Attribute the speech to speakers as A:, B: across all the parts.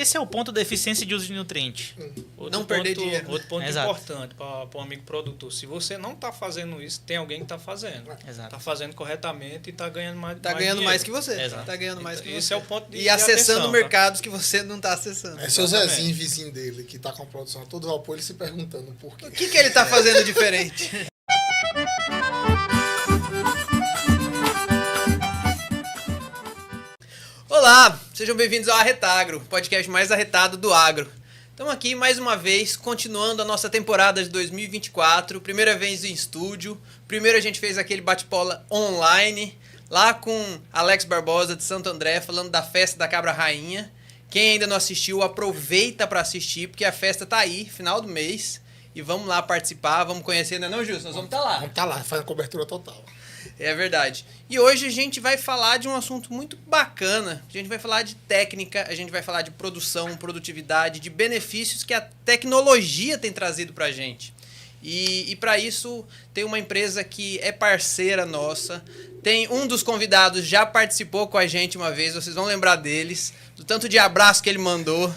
A: Esse é o ponto da eficiência de uso de nutriente.
B: Não perder dinheiro.
C: Outro ponto
A: Exato.
C: importante para o amigo produtor. Se você não está fazendo isso, tem alguém que está fazendo.
A: Exato.
C: Está fazendo corretamente e está ganhando mais
B: Tá ganhando
C: dinheiro.
B: mais que você.
A: Exato.
B: Tá ganhando mais que
C: Esse
B: você.
C: é o ponto de
B: E acessando
C: atenção,
B: mercados que você não tá acessando.
D: É seu
C: Exatamente.
D: Zezinho, vizinho dele, que tá com a produção a todo vapor, ele se perguntando por quê.
B: O que ele tá fazendo diferente? Olá, sejam bem-vindos ao Arretagro, podcast mais arretado do agro. Estamos aqui mais uma vez, continuando a nossa temporada de 2024, primeira vez em estúdio. Primeiro a gente fez aquele bate-bola online, lá com Alex Barbosa de Santo André, falando da festa da Cabra Rainha. Quem ainda não assistiu, aproveita para assistir, porque a festa tá aí, final do mês. E vamos lá participar, vamos conhecer, não é Justo? Nós vamos estar lá.
D: Vamos tá lá, faz a cobertura total.
B: É verdade. E hoje a gente vai falar de um assunto muito bacana. A gente vai falar de técnica, a gente vai falar de produção, produtividade, de benefícios que a tecnologia tem trazido pra gente. E para isso tem uma empresa que é parceira nossa. Tem um dos convidados já participou com a gente uma vez, vocês vão lembrar deles, do tanto de abraço que ele mandou.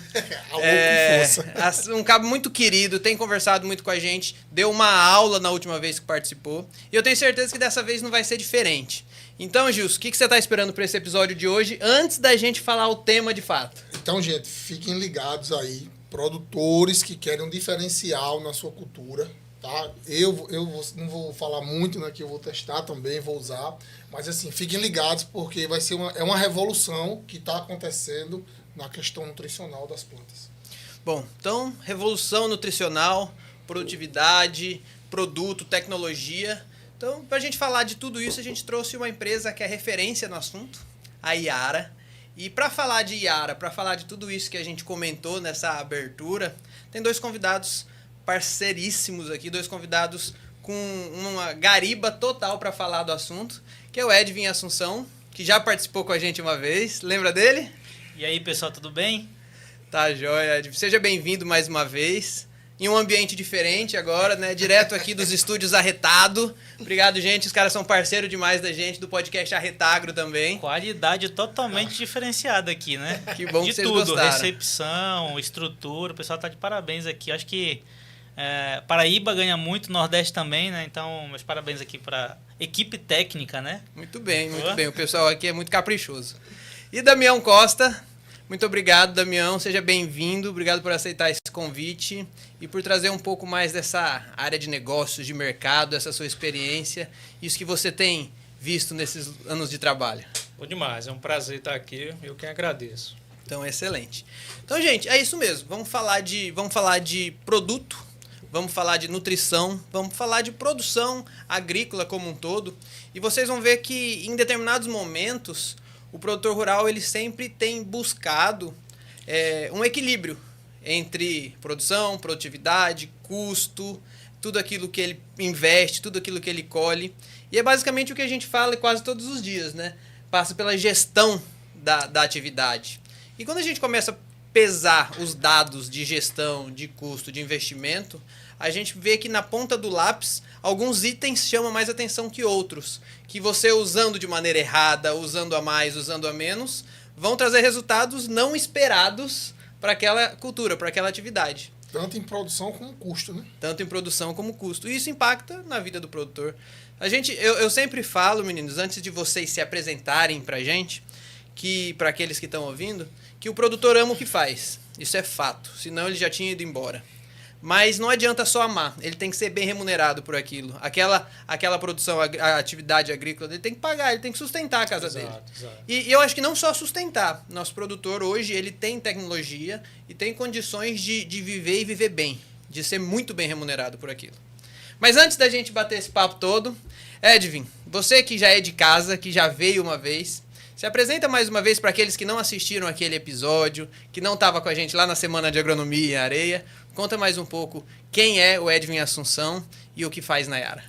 D: Com força.
B: Um cabo muito querido, tem conversado muito com a gente, deu uma aula na última vez que participou. E eu tenho certeza que dessa vez não vai ser diferente. Então, Gilson, o que você está esperando para esse episódio de hoje, antes da gente falar o tema de fato?
D: Então, gente, fiquem ligados aí, produtores que querem um diferencial na sua cultura, tá? Não vou falar muito, né, que eu vou testar também, vou usar, mas assim, fiquem ligados porque vai ser uma revolução que está acontecendo na questão nutricional das plantas.
B: Bom, então, revolução nutricional, produtividade, produto, tecnologia. Então, para a gente falar de tudo isso, a gente trouxe uma empresa que é referência no assunto, a Yara. E para falar de Yara, para falar de tudo isso que a gente comentou nessa abertura, tem dois convidados parceiríssimos aqui, dois convidados com uma gariba total para falar do assunto, que é o Edvin Assunção, que já participou com a gente uma vez. Lembra dele?
A: E aí, pessoal, tudo bem?
B: Tá joia, Edvin. Seja bem-vindo mais uma vez. Em um ambiente diferente agora, né? Direto aqui dos estúdios Arretado. Obrigado, gente. Os caras são parceiro demais da gente, do podcast Arretagro também.
A: Qualidade totalmente diferenciada aqui, né?
B: Que bom
A: de
B: que vocês
A: tudo,
B: gostaram.
A: recepção, estrutura, o pessoal tá de parabéns aqui. Acho que Paraíba ganha muito, Nordeste também, né? Então, meus parabéns aqui para equipe técnica, né?
B: Muito bem, muito
A: Boa.
B: bem. O pessoal aqui é muito caprichoso. E Damião Costa, muito obrigado, Damião. Seja bem-vindo. Obrigado por aceitar esse convite e por trazer um pouco mais dessa área de negócios, de mercado, essa sua experiência, isso que você tem visto nesses anos de trabalho.
C: Bom demais, é um prazer estar aqui, eu quem agradeço.
B: Então, excelente. Então, gente, é isso mesmo. Vamos falar de produto, vamos falar de nutrição, vamos falar de produção agrícola como um todo. E vocês vão ver que em determinados momentos o produtor rural ele sempre tem buscado um equilíbrio entre produção, produtividade, custo, tudo aquilo que ele investe, tudo aquilo que ele colhe. E é basicamente o que a gente fala quase todos os dias, né? Passa pela gestão da atividade. E quando a gente começa a pesar os dados de gestão, de custo, de investimento, a gente vê que na ponta do lápis alguns itens chamam mais atenção que outros, que você usando de maneira errada, usando a mais, usando a menos, vão trazer resultados não esperados para aquela cultura, para aquela atividade.
D: Tanto em produção como custo, né?
B: Tanto em produção como custo. E isso impacta na vida do produtor. Eu sempre falo, meninos, antes de vocês se apresentarem pra gente, que para aqueles que estão ouvindo, que o produtor ama o que faz. Isso é fato, senão ele já tinha ido embora. Mas não adianta só amar, ele tem que ser bem remunerado por aquilo. Aquela produção, a atividade agrícola, ele tem que pagar, ele tem que sustentar a casa dele.
C: Exato.
B: E eu acho que não só sustentar. Nosso produtor hoje, ele tem tecnologia e tem condições de viver e viver bem, de ser muito bem remunerado por aquilo. Mas antes da gente bater esse papo todo, Edvin, você que já é de casa, que já veio uma vez, se apresenta mais uma vez para aqueles que não assistiram aquele episódio, que não estava com a gente lá na Semana de Agronomia e Areia. Conta mais um pouco quem é o Edvin Assunção e o que faz na Yara.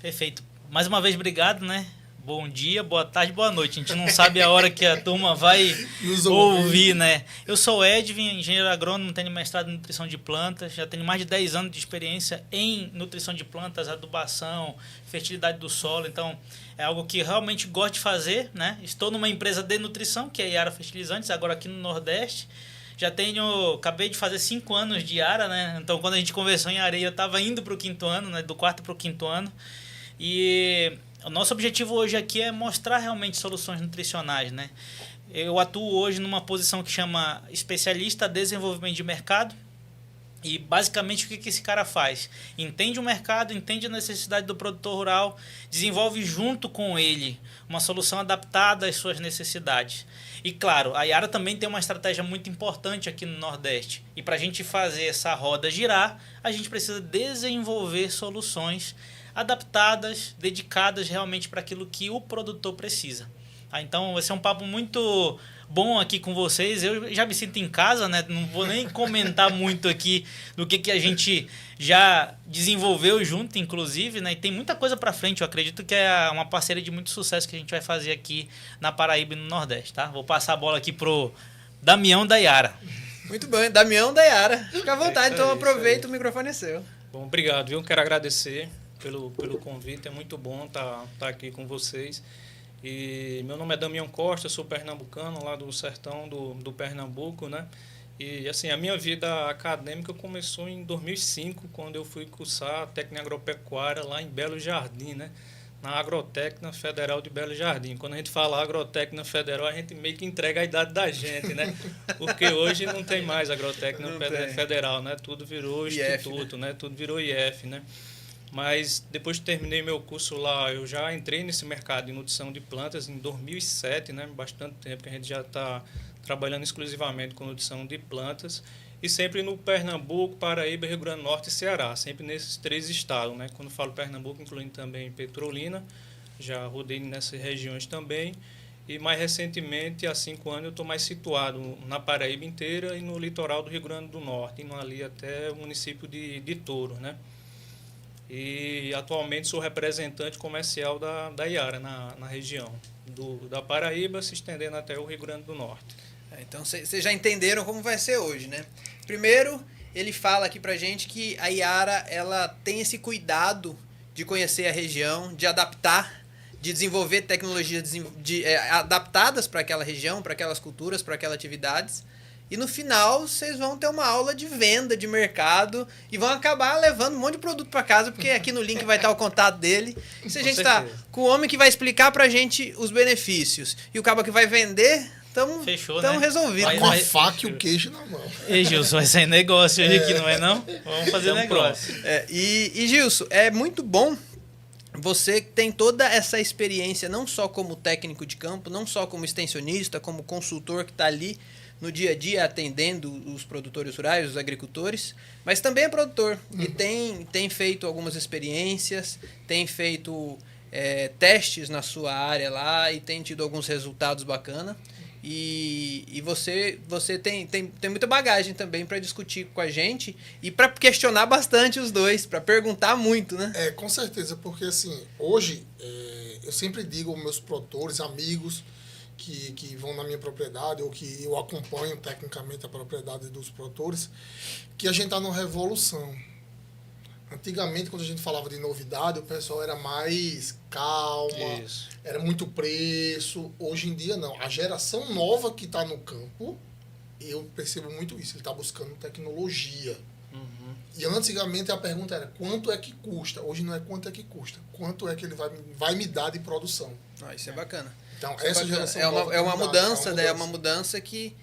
A: Perfeito. Mais uma vez, obrigado, né? Bom dia, boa tarde, boa noite. A gente não sabe a hora que a turma vai
D: Nos
A: ouvir, né? Eu sou o Edvin, engenheiro agrônomo, tenho mestrado em nutrição de plantas, já tenho mais de 10 anos de experiência em nutrição de plantas, adubação, fertilidade do solo, então é algo que realmente gosto de fazer, né? Estou numa empresa de nutrição, que é a Yara Fertilizantes, agora aqui no Nordeste. Acabei de fazer 5 anos de Yara, né? Então, quando a gente conversou em areia, eu estava indo para o 5º ano, né? Do 4º para o 5º ano. E o nosso objetivo hoje aqui é mostrar realmente soluções nutricionais, né? Eu atuo hoje numa posição que chama especialista em desenvolvimento de mercado. E basicamente o que esse cara faz? Entende o mercado, entende a necessidade do produtor rural, desenvolve junto com ele uma solução adaptada às suas necessidades. E claro, a Yara também tem uma estratégia muito importante aqui no Nordeste. E para a gente fazer essa roda girar, a gente precisa desenvolver soluções adaptadas, dedicadas realmente para aquilo que o produtor precisa. Então vai ser um papo muito bom aqui com vocês. Eu já me sinto em casa, né? Não vou nem comentar muito aqui do que a gente já desenvolveu junto, inclusive, né? E tem muita coisa para frente. Eu acredito que é uma parceria de muito sucesso que a gente vai fazer aqui na Paraíba e no Nordeste, tá? Vou passar a bola aqui pro Damião da Yara.
B: Muito bem, Damião da Yara. Fica à vontade,
C: Isso aí,
B: então aproveita, o microfone é seu.
C: Bom, obrigado, viu? Quero agradecer pelo convite. É muito bom estar aqui com vocês. E meu nome é Damião Costa, sou pernambucano, lá do sertão do Pernambuco, né? E assim, a minha vida acadêmica começou em 2005, quando eu fui cursar técnica agropecuária lá em Belo Jardim, né? Na Agrotécnica Federal de Belo Jardim. Quando a gente fala Agrotécnica Federal, a gente meio que entrega a idade da gente, né? Porque hoje não tem mais Agrotécnica Federal, né? Tudo virou instituto, né? Tudo virou IF, né? Mas depois que terminei meu curso lá, eu já entrei nesse mercado de nutrição de plantas em 2007, né? Bastante tempo que a gente já está trabalhando exclusivamente com nutrição de plantas. E sempre no Pernambuco, Paraíba, Rio Grande do Norte e Ceará. Sempre nesses 3 estados, né? Quando falo Pernambuco, incluindo também Petrolina. Já rodei nessas regiões também. E mais recentemente, há 5 anos, eu estou mais situado na Paraíba inteira e no litoral do Rio Grande do Norte, indo ali até o município de Touro, né? E atualmente sou representante comercial da Yara na região da Paraíba, se estendendo até o Rio Grande do Norte.
B: Então vocês já entenderam como vai ser hoje, né? Primeiro, ele fala aqui pra gente que a Yara ela tem esse cuidado de conhecer a região, de adaptar, de desenvolver tecnologias adaptadas para aquela região, para aquelas culturas, para aquelas atividades. E no final, vocês vão ter uma aula de venda, de mercado, e vão acabar levando um monte de produto para casa, porque aqui no link vai estar o contato dele. E se a gente está com o homem que vai explicar para a gente os benefícios e o cara que vai vender, estamos
A: né?
B: resolvidos.
D: Com a faca e o queijo na mão.
A: Ei, Gilson, vai sair negócio hoje aqui, não é não? Vamos fazer negócio.
B: E Gilson, é muito bom você tem toda essa experiência, não só como técnico de campo, não só como extensionista, como consultor que está ali no dia a dia atendendo os produtores rurais, os agricultores, mas também é produtor e tem feito algumas experiências, tem feito testes na sua área lá e tem tido alguns resultados bacanas. E você tem muita bagagem também para discutir com a gente e para questionar bastante os dois, para perguntar muito, né?
D: Com certeza, porque assim, hoje eu sempre digo aos meus produtores, amigos, que vão na minha propriedade ou que eu acompanho tecnicamente a propriedade dos produtores, que a gente está numa revolução. Antigamente, quando a gente falava de novidade, o pessoal era mais calma, era muito preço. Hoje em dia, não. A geração nova que está no campo, eu percebo muito isso. Ele está buscando tecnologia. Uhum. E antigamente a pergunta era quanto é que custa? Hoje não é quanto é que custa. Quanto é que ele vai me dar de produção?
B: Isso é bacana.
D: Então, essa geração
B: é uma mudança que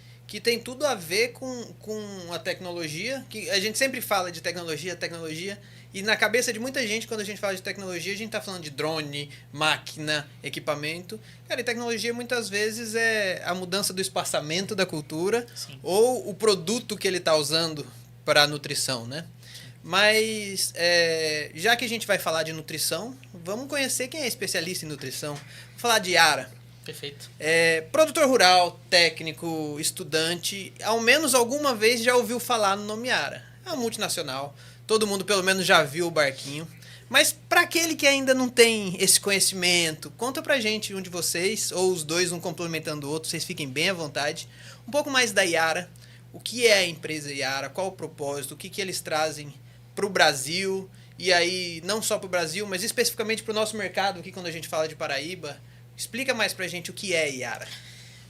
B: tem tudo a ver com a tecnologia, que a gente sempre fala de tecnologia, e na cabeça de muita gente, quando a gente fala de tecnologia, a gente está falando de drone, máquina, equipamento. Cara, e tecnologia muitas vezes é a mudança do espaçamento da cultura. Sim. Ou o produto que ele está usando para a nutrição, né? Mas, já que a gente vai falar de nutrição, vamos conhecer quem é especialista em nutrição. Vou falar de Yara.
A: Perfeito.
B: Produtor rural, técnico, estudante, ao menos alguma vez já ouviu falar no nome Yara. É uma multinacional, todo mundo pelo menos já viu o barquinho. Mas para aquele que ainda não tem esse conhecimento, conta pra gente um de vocês, ou os dois, um complementando o outro, vocês fiquem bem à vontade, um pouco mais da Yara. O que é a empresa Yara, qual o propósito, o que eles trazem para o Brasil, e aí não só para o Brasil, mas especificamente para o nosso mercado aqui quando a gente fala de Paraíba. Explica mais pra gente o que é Yara.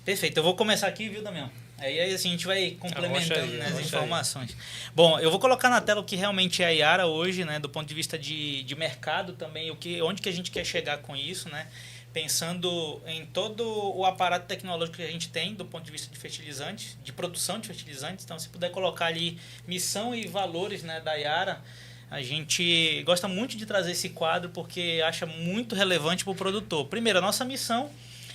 A: Perfeito, eu vou começar aqui, viu, Damião? Aí assim, a gente vai complementando
C: Arrocha aí,
A: as
C: arrocha
A: informações. Bom, eu vou colocar na tela o que realmente é a Yara hoje, né, do ponto de vista de mercado também, onde que a gente quer chegar com isso, né? Pensando em todo o aparato tecnológico que a gente tem do ponto de vista de fertilizantes, de produção de fertilizantes. Então, se puder colocar ali missão e valores, né, da Yara, a gente gosta muito de trazer esse quadro porque acha muito relevante para o produtor. Primeiro, a nossa missão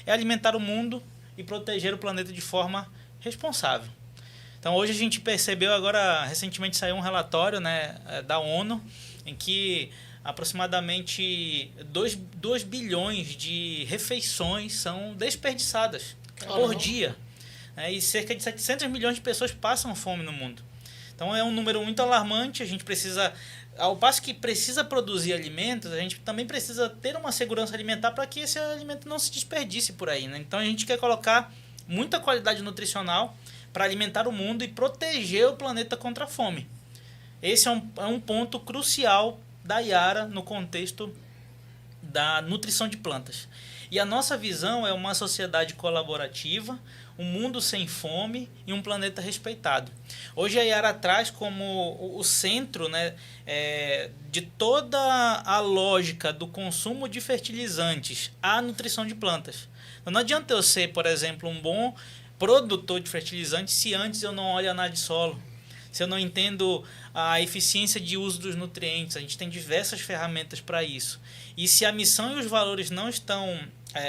A: é alimentar o mundo e proteger o planeta de forma responsável. Então, hoje a gente percebeu, agora recentemente saiu um relatório, né, da ONU, em que aproximadamente 2 bilhões de refeições são desperdiçadas por dia. E cerca de 700 milhões de pessoas passam fome no mundo. Então é um número muito alarmante. A gente precisa, ao passo que precisa produzir alimentos, a gente também precisa ter uma segurança alimentar para que esse alimento não se desperdice por aí, né? Então a gente quer colocar muita qualidade nutricional para alimentar o mundo e proteger o planeta contra a fome. Esse é um ponto crucial da Yara no contexto da nutrição de plantas. E a nossa visão é uma sociedade colaborativa, um mundo sem fome e um planeta respeitado. Hoje a Yara traz como o centro, né, de toda a lógica do consumo de fertilizantes a nutrição de plantas. Então, não adianta eu ser, por exemplo, um bom produtor de fertilizantes se antes eu não olho a análise de solo, se eu não entendo a eficiência de uso dos nutrientes. A gente tem diversas ferramentas para isso. E se a missão e os valores não estão...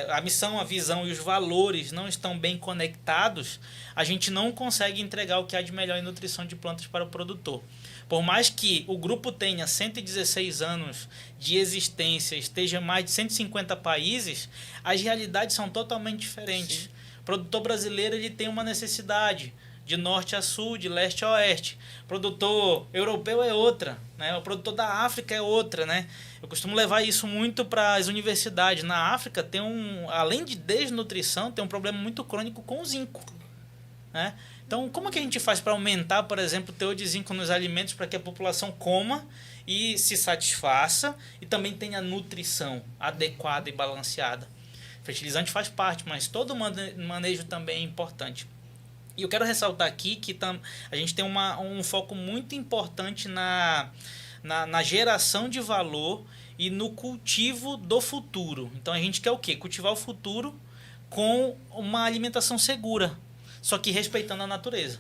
A: a missão, a visão e os valores não estão bem conectados, a gente não consegue entregar o que há de melhor em nutrição de plantas para o produtor. Por mais que o grupo tenha 116 anos de existência, esteja em mais de 150 países, as realidades são totalmente diferentes. Sim. O produtor brasileiro ele tem uma necessidade de norte a sul, de leste a oeste. O produtor europeu é outra, né? O produtor da África é outra, né? Eu costumo levar isso muito para as universidades. Na África tem além de desnutrição, tem um problema muito crônico com o zinco, né? Então, como que a gente faz para aumentar, por exemplo, o teor de zinco nos alimentos para que a população coma e se satisfaça e também tenha nutrição adequada e balanceada? Fertilizante faz parte, mas todo manejo também é importante. E eu quero ressaltar aqui que a gente tem um foco muito importante na geração de valor e no cultivo do futuro. Então a gente quer o quê? Cultivar o futuro com uma alimentação segura, só que respeitando a natureza.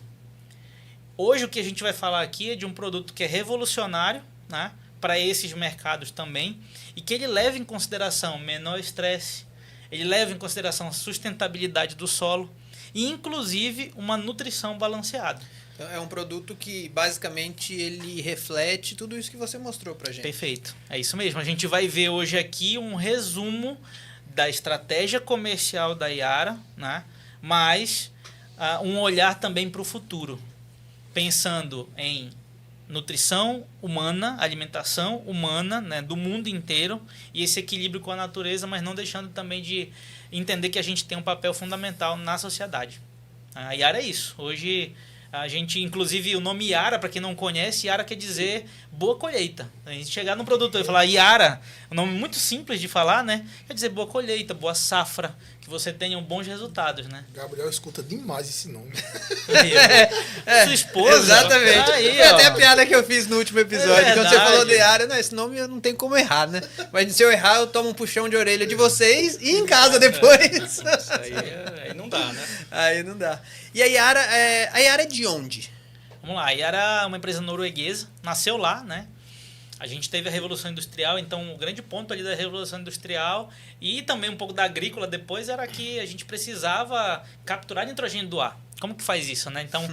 A: Hoje o que a gente vai falar aqui é de um produto que é revolucionário, né, para esses mercados também, e que ele leva em consideração menor estresse, ele leva em consideração a sustentabilidade do solo, e inclusive uma nutrição balanceada.
B: Então, é um produto que basicamente ele reflete tudo isso que você mostrou pra gente.
A: Perfeito, é isso mesmo. A gente vai ver hoje aqui um resumo da estratégia comercial da Yara, né? Mas um olhar também para o futuro, pensando em nutrição humana, alimentação humana, né, do mundo inteiro, e esse equilíbrio com a natureza, mas não deixando também de entender que a gente tem um papel fundamental na sociedade. A Yara é isso. Hoje a gente, inclusive o nome Yara, para quem não conhece, Yara quer dizer boa colheita. A gente chegar no produtor e falar Yara, um nome muito simples de falar, né? Quer dizer boa colheita, boa safra, que você tenha bons resultados, né?
D: Gabriel escuta demais esse nome.
A: Sua esposa.
B: Exatamente.
A: Aí,
B: foi até a piada que eu fiz no último episódio. Quando você falou de Yara, não, esse nome eu não tenho como errar, né? Mas se eu errar, eu tomo um puxão de orelha de vocês e em casa depois.
C: Isso aí não dá, né?
B: Aí não dá. E a Yara é de onde?
A: Vamos lá, a Yara é uma empresa norueguesa, nasceu lá, né? A gente teve a Revolução Industrial, então o grande ponto ali da Revolução Industrial e também um pouco da agrícola depois era que a gente precisava capturar nitrogênio do ar. Como que faz isso, né? Então,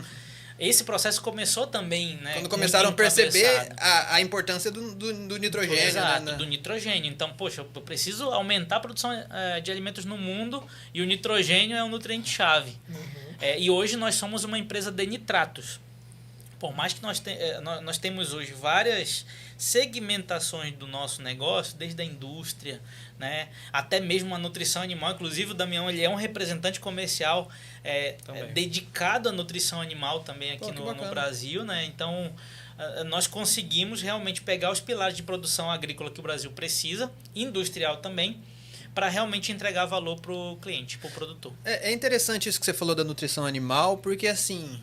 A: esse processo começou também, né?
B: Quando começaram a perceber a importância do nitrogênio.
A: Exato,
B: né?
A: do nitrogênio. Então, poxa, eu preciso aumentar a produção de alimentos no mundo e o nitrogênio é um nutriente-chave. E hoje nós somos uma empresa de nitratos. Por mais que nós temos hoje várias segmentações do nosso negócio, desde a indústria, né, até mesmo a nutrição animal. Inclusive o Damião ele é um representante comercial dedicado à nutrição animal também aqui no Brasil, né? Então nós conseguimos realmente pegar os pilares de produção agrícola que o Brasil precisa, industrial também, para realmente entregar valor para o cliente, para o produtor.
B: É interessante isso que você falou da nutrição animal, porque assim,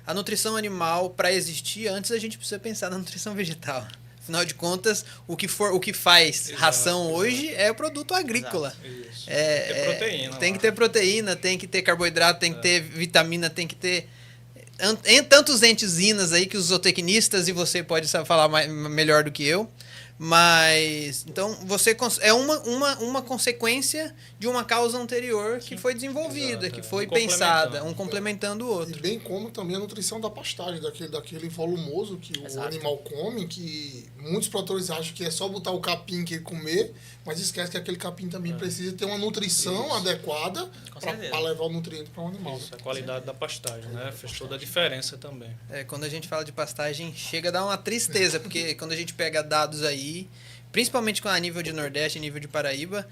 B: a nutrição animal, para existir, antes a gente precisa pensar na nutrição vegetal. Afinal de contas, o que faz ração hoje é o produto agrícola.
C: Isso.
B: É
C: proteína.
B: Tem que ter proteína, tem que ter carboidrato, tem que ter vitamina, tem que ter tantos enzimas aí que os zootecnistas e você pode falar melhor do que eu. Mas, então, é uma consequência de uma causa anterior que foi desenvolvida, que foi pensada, um complementando o outro.
D: E bem como também a nutrição da pastagem, daquele volumoso que o animal come, que muitos produtores acham que é só botar o capim que ele comer, mas esquece que aquele capim também precisa ter uma nutrição adequada para levar o nutriente para o animal.
C: Isso, a qualidade da pastagem, né? Fez toda a diferença também.
B: Quando a gente fala de pastagem, chega a dar uma tristeza, porque quando a gente pega dados aí, principalmente a nível de Nordeste e nível de Paraíba,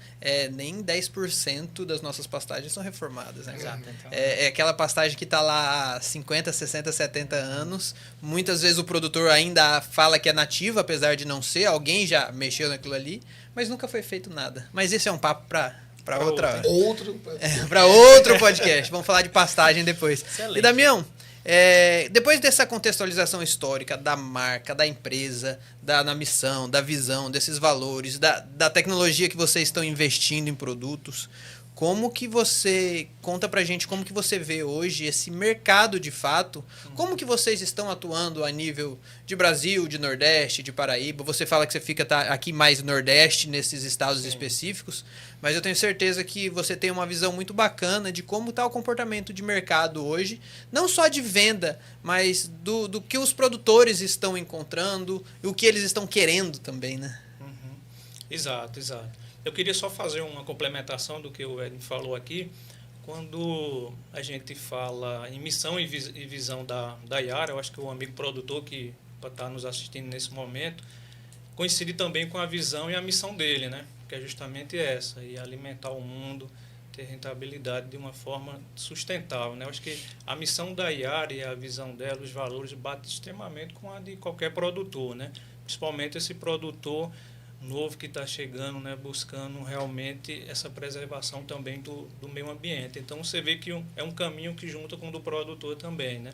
B: nem 10% das nossas pastagens são reformadas. Né?
A: Exato. Então...
B: É aquela pastagem que está lá há 50, 60, 70 anos. Muitas vezes o produtor ainda fala que é nativa, apesar de não ser. Alguém já mexeu naquilo ali, mas nunca foi feito nada. Mas esse é um papo para outra hora. Para outro podcast. Vamos falar de pastagem depois.
A: Excelente.
B: E Damião, depois dessa contextualização histórica da marca, da empresa, na missão, da visão, desses valores, da tecnologia que vocês estão investindo em produtos, como que você conta pra gente como que você vê hoje esse mercado de fato, como que vocês estão atuando a nível de Brasil, de Nordeste, de Paraíba? Você fala que você fica aqui mais Nordeste, nesses estados específicos, mas eu tenho certeza que você tem uma visão muito bacana de como está o comportamento de mercado hoje, não só de venda, mas do que os produtores estão encontrando e o que eles estão querendo também, né?
C: Exato. Eu queria só fazer uma complementação do que o Edson falou aqui. Quando a gente fala em missão e visão da Yara, eu acho que o amigo produtor que está nos assistindo nesse momento coincide também com a visão e a missão dele, né? Que é justamente essa, e alimentar o mundo, ter rentabilidade de uma forma sustentável, né? Eu acho que a missão da Yara e a visão dela, os valores, batem extremamente com a de qualquer produtor, né? Principalmente esse produtor novo que está chegando, né, buscando realmente essa preservação também do meio ambiente. Então você vê que é um caminho que junta com o do produtor também, né?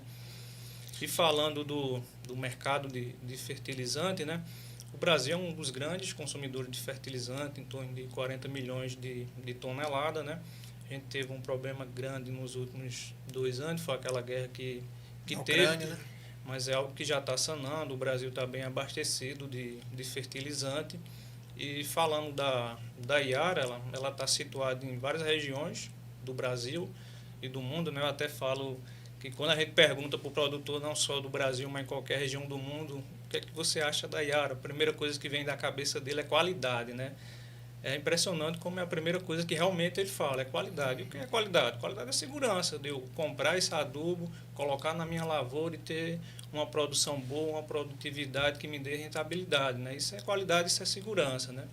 C: E falando do mercado de fertilizante, né, o Brasil é um dos grandes consumidores de fertilizante, em torno de 40 milhões de toneladas, né? A gente teve um problema grande nos últimos 2 anos, foi aquela guerra que teve,
B: Ucrânia, né?
C: Mas é algo que já está sanando. O Brasil está bem abastecido de fertilizante. E falando da Yara, ela está situada em várias regiões do Brasil e do mundo, né? Eu até falo que quando a gente pergunta para o produtor, não só do Brasil, mas em qualquer região do mundo, o que é que você acha da Yara? A primeira coisa que vem da cabeça dele é qualidade, né? É impressionante como é a primeira coisa que realmente ele fala, é qualidade. E o que é qualidade? Qualidade é segurança, de eu comprar esse adubo, colocar na minha lavoura e ter uma produção boa, uma produtividade que me dê rentabilidade, né? Isso é qualidade, isso é segurança, né?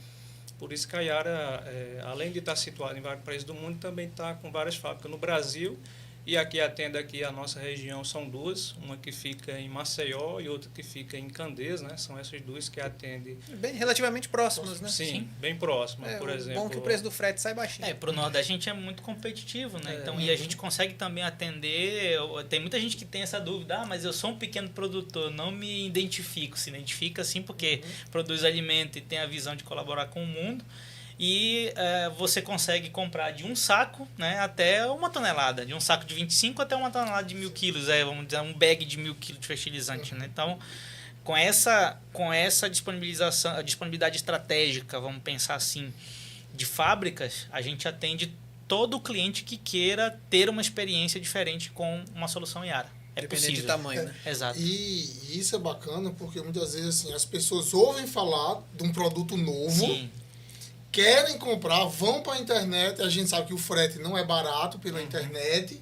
C: Por isso que a Yara, além de estar situada em vários países do mundo, também está com várias fábricas no Brasil. E aqui atende aqui a nossa região, são 2, uma que fica em Maceió e outra que fica em Candeias, né? São essas 2 que atendem.
B: Relativamente próximas, né?
C: Sim, bem próximas, por exemplo.
B: Bom que o preço do frete sai baixinho.
A: Para o Nordeste a gente é muito competitivo, né? Então, e a gente consegue também atender. Tem muita gente que tem essa dúvida, mas eu sou um pequeno produtor, não me identifico. Se identifica sim, porque produz alimento e tem a visão de colaborar com o mundo. E você consegue comprar de um saco, né, até 1 tonelada, de um saco de 25 até 1 tonelada de 1.000 quilos, vamos dizer, um bag de 1.000 quilos de fertilizante. Né? Então, com essa disponibilização, a disponibilidade estratégica, vamos pensar assim, de fábricas, a gente atende todo o cliente que queira ter uma experiência diferente com uma solução Yara. É
B: Dependendo
A: possível.
B: de tamanho, né?
A: Exato.
D: E isso é bacana porque muitas vezes assim, as pessoas ouvem falar de um produto novo,
A: Sim.
D: querem comprar, vão para a internet, a gente sabe que o frete não é barato pela internet,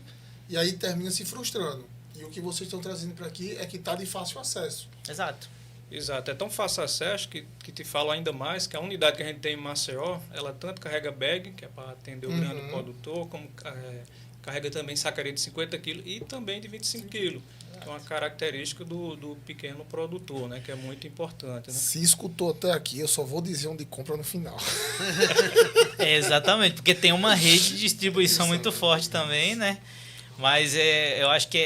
D: e aí termina se frustrando. E o que vocês estão trazendo para aqui é que está de fácil acesso.
A: Exato.
C: Exato, é tão fácil acesso que te falo ainda mais que a unidade que a gente tem em Maceió, ela tanto carrega bag, que é para atender o grande produtor, como carrega também sacaria de 50 kg e também de 25 kg. que é uma característica do pequeno produtor, né? Que é muito importante, né?
D: Se escutou até aqui, eu só vou dizer onde compra no final.
A: Exatamente, porque tem uma rede de distribuição muito forte também, né? Mas eu acho que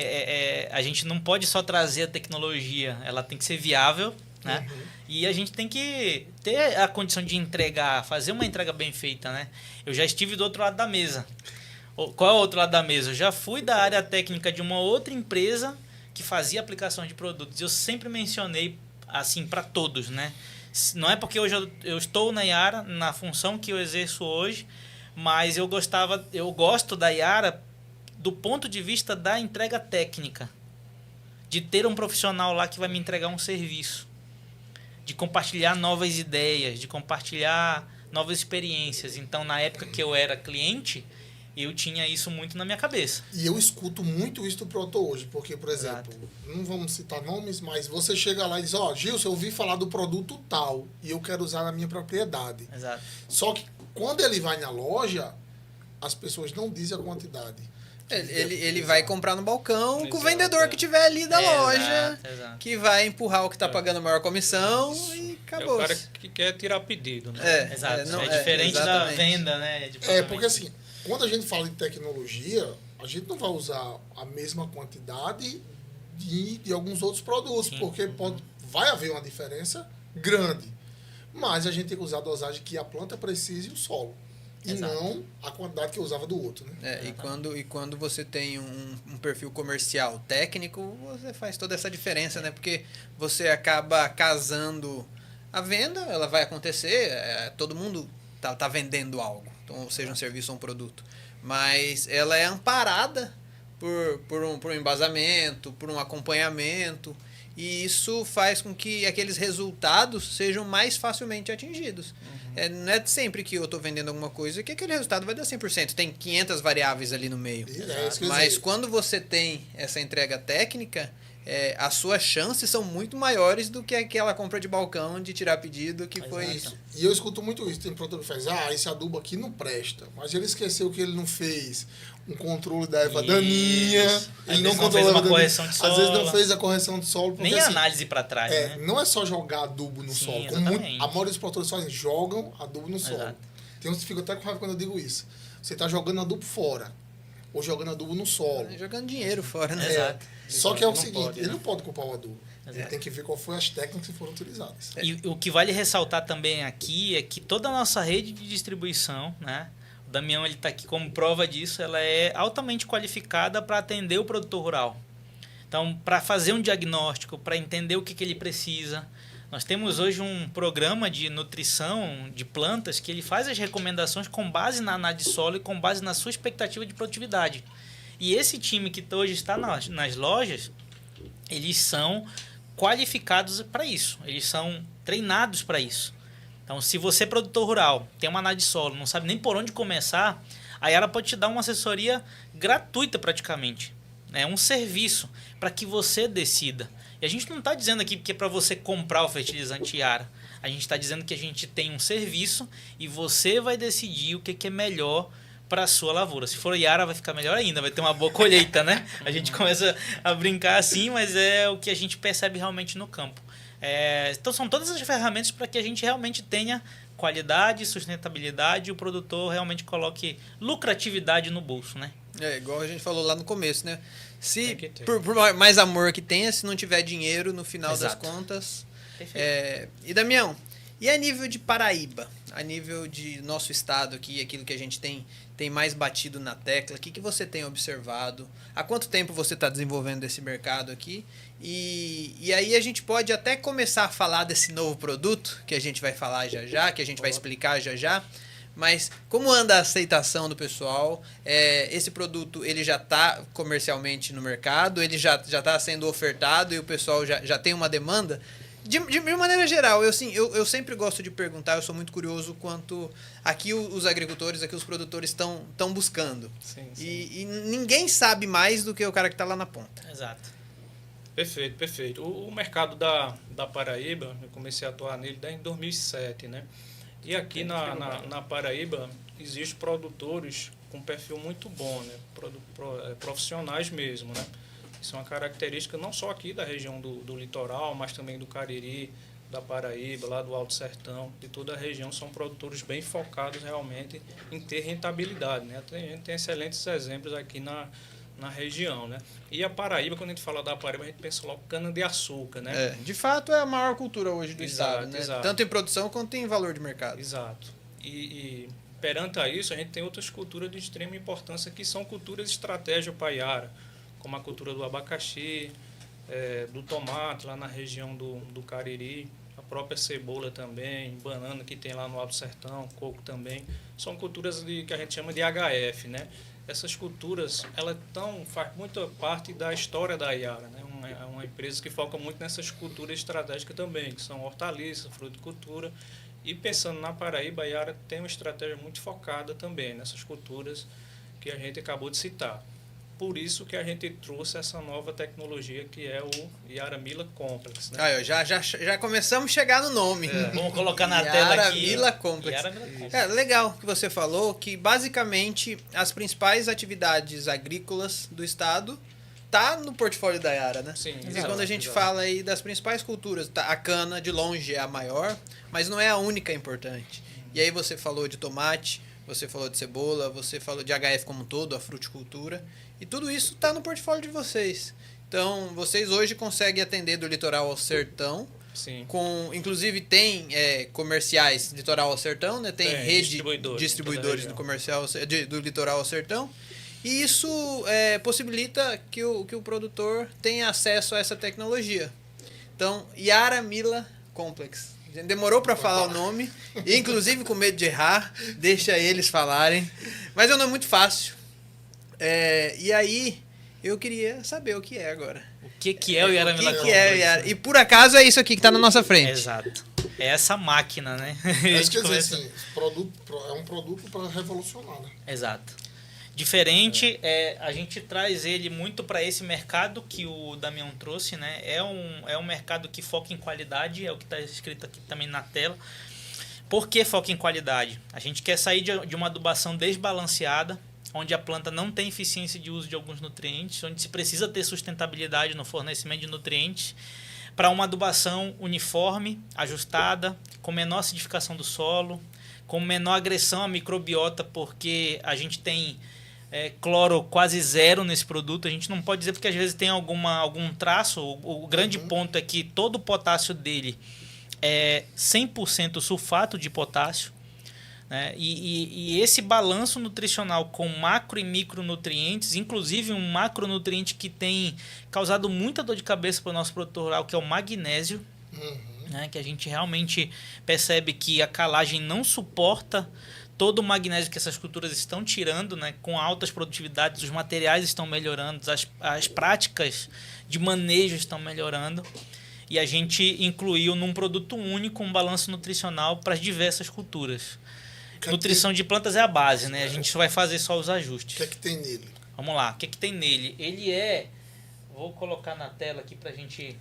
A: a gente não pode só trazer a tecnologia, ela tem que ser viável, né? E a gente tem que ter a condição de entregar, fazer uma entrega bem feita, né? Eu já estive do outro lado da mesa. Qual é o outro lado da mesa? Eu já fui da área técnica de uma outra empresa que fazia aplicações de produtos. Eu sempre mencionei assim para todos, né? Não é porque hoje eu estou na Yara, na função que eu exerço hoje, mas eu gosto da Yara do ponto de vista da entrega técnica, de ter um profissional lá que vai me entregar um serviço, de compartilhar novas ideias, de compartilhar novas experiências. Então, na época que eu era cliente, eu tinha isso muito na minha cabeça.
D: E eu escuto muito isso do Proto hoje, porque, por exemplo, não vamos citar nomes, mas você chega lá e diz, Gilson, eu ouvi falar do produto tal e eu quero usar na minha propriedade.
A: Exato.
D: Só que quando ele vai na loja, as pessoas não dizem a quantidade.
B: Ele vai comprar no balcão com o
C: Exato,
B: vendedor que tiver ali da loja,
A: Exato.
B: que vai empurrar o que está pagando a maior comissão e
C: É
B: acabou.
C: o cara que quer tirar pedido, né?
A: Exato.
B: não,
A: É diferente da
B: exatamente.
A: venda, né?
D: Porque assim, quando a gente fala de tecnologia, a gente não vai usar a mesma quantidade de alguns outros produtos,
A: Sim.
D: porque vai haver uma diferença grande. Mas a gente tem que usar a dosagem que a planta precisa e o solo. E
A: Exato.
D: não a quantidade que eu usava do outro, né?
B: E quando você tem um perfil comercial técnico, você faz toda essa diferença, né? Porque você acaba casando a venda, ela vai acontecer, todo mundo tá vendendo algo, então, seja um serviço ou um produto. Mas ela é amparada por um embasamento, por um acompanhamento, e isso faz com que aqueles resultados sejam mais facilmente atingidos. Não é sempre que eu estou vendendo alguma coisa que aquele resultado vai dar 100%. Tem 500 variáveis ali no meio.
D: Isso que eu
B: Mas
D: dizer.
B: quando você tem essa entrega técnica, as suas chances são muito maiores do que aquela compra de balcão de tirar pedido que foi
A: Exato.
B: isso.
D: E eu escuto muito isso. Tem produtor que faz, esse adubo aqui não presta. Mas ele esqueceu que ele não fez um controle da erva daninha.
A: Às
D: Ele
A: vezes
D: não
A: não
D: controlou
A: fez
D: a
A: uma
D: erva daninha.
A: correção de
D: Às vezes não
A: solo.
D: fez a correção de solo. Porque,
A: Nem
D: assim,
A: análise para trás, né?
D: não é só jogar adubo no
A: Sim,
D: solo.
A: exatamente.
D: A maioria dos produtores fazem, jogam adubo no solo.
A: Exato.
D: Tem uns que ficam até com raiva quando eu digo isso. Você está jogando adubo fora. Ou jogando adubo no solo.
B: Jogando dinheiro fora, né?
A: Exato.
D: Só que é o
C: Não
D: seguinte,
C: pode,
D: ele
C: né?
D: não pode culpar o adubo. Ele
A: Exato.
D: tem que ver qual foi as técnicas que foram utilizadas.
A: E o que vale ressaltar também aqui é que toda a nossa rede de distribuição, né? O Damião ele está aqui como prova disso, ela é altamente qualificada para atender o produtor rural. Então, para fazer um diagnóstico, para entender o que ele precisa. Nós temos hoje um programa de nutrição de plantas que ele faz as recomendações com base na análise de solo e com base na sua expectativa de produtividade. E esse time que hoje está nas lojas, eles são qualificados para isso, eles são treinados para isso. Então, se você é produtor rural, tem uma análise de solo, não sabe nem por onde começar, a Yara pode te dar uma assessoria gratuita praticamente. É um serviço para que você decida. E a gente não está dizendo aqui que é para você comprar o fertilizante Yara. A gente está dizendo que a gente tem um serviço e você vai decidir o que é melhor para a sua lavoura. Se for Yara, vai ficar melhor ainda, vai ter uma boa colheita, né? A gente começa a brincar assim, mas é o que a gente percebe realmente no campo. Então, são todas as ferramentas para que a gente realmente tenha qualidade, sustentabilidade e o produtor realmente coloque lucratividade no bolso, né?
B: Igual a gente falou lá no começo, né? Se
C: Tem que ter.
B: por mais amor que tenha, se não tiver dinheiro no final
A: Exato.
B: das contas.
A: Perfeito.
B: E Damião, e a nível de Paraíba? A nível de nosso estado aqui, aquilo que a gente tem mais batido na tecla, o que você tem observado? Há quanto tempo você está desenvolvendo esse mercado aqui? E aí a gente pode até começar a falar desse novo produto, que a gente vai falar já, que a gente vai explicar já. Mas como anda a aceitação do pessoal? Esse produto ele já está comercialmente no mercado? Ele já está sendo ofertado e o pessoal já tem uma demanda? De maneira geral, eu sempre gosto de perguntar, eu sou muito curioso quanto aqui os agricultores, aqui os produtores estão buscando.
C: Sim, sim.
B: E ninguém sabe mais do que o cara que está lá na ponta.
A: Exato.
C: Perfeito, perfeito. O mercado da Paraíba, eu comecei a atuar nele desde 2007, né? E aqui na Paraíba existem produtores com perfil muito bom, né? Profissionais mesmo, né? Isso é uma característica não só aqui da região do litoral, mas também do Cariri, da Paraíba, lá do Alto Sertão, de toda a região. São produtores bem focados realmente em ter rentabilidade, né? A gente tem excelentes exemplos aqui na região, né? E a Paraíba, quando a gente fala da Paraíba, a gente pensa logo cana-de-açúcar, né?
B: De fato, é a maior cultura hoje do
C: Exato,
B: estado, né?
C: exato.
B: Tanto em produção quanto em valor de mercado.
C: Exato. E perante a isso, a gente tem outras culturas de extrema importância que são culturas de estratégia para a Iara, como a cultura do abacaxi, do tomate lá na região do Cariri, a própria cebola também, banana que tem lá no Alto Sertão, coco também. São culturas que a gente chama de HF, né? Essas culturas, elas faz muita parte da história da Iara, né? É uma empresa que foca muito nessas culturas estratégicas também, que são hortaliças, fruticultura. E pensando na Paraíba, a Iara tem uma estratégia muito focada também nessas culturas que a gente acabou de citar. Por isso que a gente trouxe essa nova tecnologia que é o Iara Mila Complex, né?
B: Aí, ó, já começamos a chegar no nome.
A: Vamos colocar na tela aqui.
B: Iara Mila Complex.
A: Iara Mila Complex.
B: Legal que você falou que basicamente as principais atividades agrícolas do estado tá no portfólio da Iara, né?
C: Sim,
B: E
C: exato,
B: quando a gente
C: exato.
B: fala aí das principais culturas, a cana de longe é a maior, mas não é a única importante. E aí você falou de tomate, você falou de cebola, você falou de HF como um todo, a fruticultura, e tudo isso está no portfólio de vocês. Então, vocês hoje conseguem atender do litoral ao sertão,
C: Sim.
B: inclusive tem comerciais litoral ao sertão, né? Tem rede distribuidores
C: do
B: do litoral ao sertão. E isso possibilita que o produtor tenha acesso a essa tecnologia. Então, Iara Mila Complex. A gente demorou para falar o nome, inclusive com medo de errar, deixa eles falarem. Mas é um nome muito fácil. E aí, eu queria saber o que é agora.
A: O que é o Iara Mila Complex?
B: O que é o Iara? E por acaso é isso aqui que está na nossa frente.
A: Exato. É essa máquina, né?
D: Mas quer dizer assim, é um produto para revolucionar, né?
A: Exato. Diferente, a gente traz ele muito para esse mercado que o Damião trouxe, né? É um mercado que foca em qualidade, é o que está escrito aqui também na tela. Por que foca em qualidade? A gente quer sair de uma adubação desbalanceada, onde a planta não tem eficiência de uso de alguns nutrientes, onde se precisa ter sustentabilidade no fornecimento de nutrientes, para uma adubação uniforme, ajustada, com menor acidificação do solo, com menor agressão à microbiota, porque a gente tem cloro quase zero nesse produto. A gente não pode dizer porque às vezes tem algum traço. O grande ponto é que todo o potássio dele é 100% sulfato de potássio, né? E esse balanço nutricional com macro e micronutrientes, inclusive um macronutriente que tem causado muita dor de cabeça para o nosso produtor rural, que é o magnésio, né? Que a gente realmente percebe que a calagem não suporta todo o magnésio que essas culturas estão tirando, né? Com altas produtividades, os materiais estão melhorando, as práticas de manejo estão melhorando. E a gente incluiu num produto único um balanço nutricional para as diversas culturas. Nutrição de plantas é a base, né? A gente vai fazer só os ajustes.
D: O que é que tem nele?
A: Vamos lá, o que é que tem nele? Ele vou colocar na tela aqui pra gente...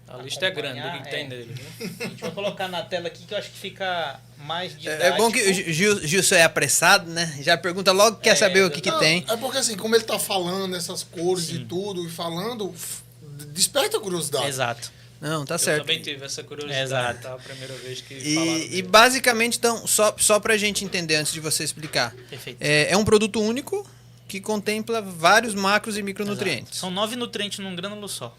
C: A lista é grande do que tem nele. Né?
A: A gente vai colocar na tela aqui que eu acho que fica mais didático.
B: É bom que o Gilson é apressado, né? Já pergunta logo que quer saber o que tem.
D: É porque assim, como ele tá falando essas cores e tudo, e falando, desperta a curiosidade.
A: Exato.
B: Não, tá
C: Eu
B: certo.
C: também tive essa curiosidade,
A: Exato.
C: tá? A primeira vez que falaram
B: E
C: dele.
B: basicamente, então, só pra gente entender antes de você explicar.
A: Perfeito.
B: É um produto único que contempla vários macros e micronutrientes.
A: São 9 nutrientes num grânulo só.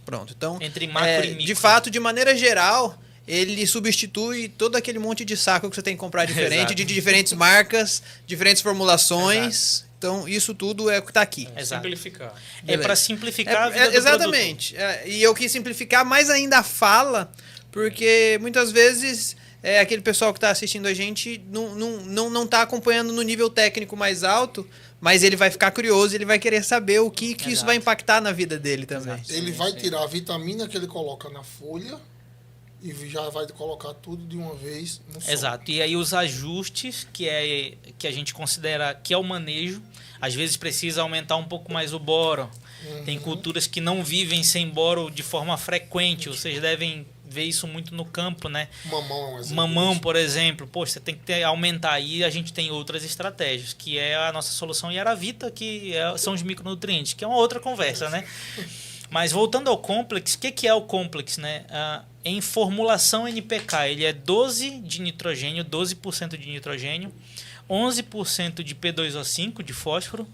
B: Pronto, então,
A: Entre macro e micro.
B: de fato, de maneira geral, ele substitui todo aquele monte de saco que você tem que comprar diferente,
A: Exato.
B: de diferentes marcas, diferentes formulações. Então, isso tudo é o que está aqui.
A: Exato.
C: Simplificar.
A: É para simplificar a vida do
B: exatamente. E eu quis simplificar mais ainda a fala, porque muitas vezes aquele pessoal que está assistindo a gente não está acompanhando no nível técnico mais alto, mas ele vai ficar curioso, ele vai querer saber o que isso
A: Exato.
B: vai impactar na vida dele também.
A: Exato.
D: Ele vai tirar a vitamina que ele coloca na folha e já vai colocar tudo de uma vez no solo.
A: Exato. E aí os ajustes que a gente considera que é o manejo, às vezes precisa aumentar um pouco mais o boro. Tem culturas que não vivem sem boro de forma frequente, vocês devem vê isso muito no campo, né?
D: Mamão é um exemplo
A: Mamão,
D: disso.
A: por exemplo, poxa, você tem que aumentar aí, a gente tem outras estratégias, que é a nossa solução Yaravita, são os micronutrientes, que é uma outra conversa, né? Mas voltando ao Complex, o que é o Complex, né? Em formulação NPK, ele é 12 de nitrogênio, 12% de nitrogênio, 11% de P2O5, de fósforo,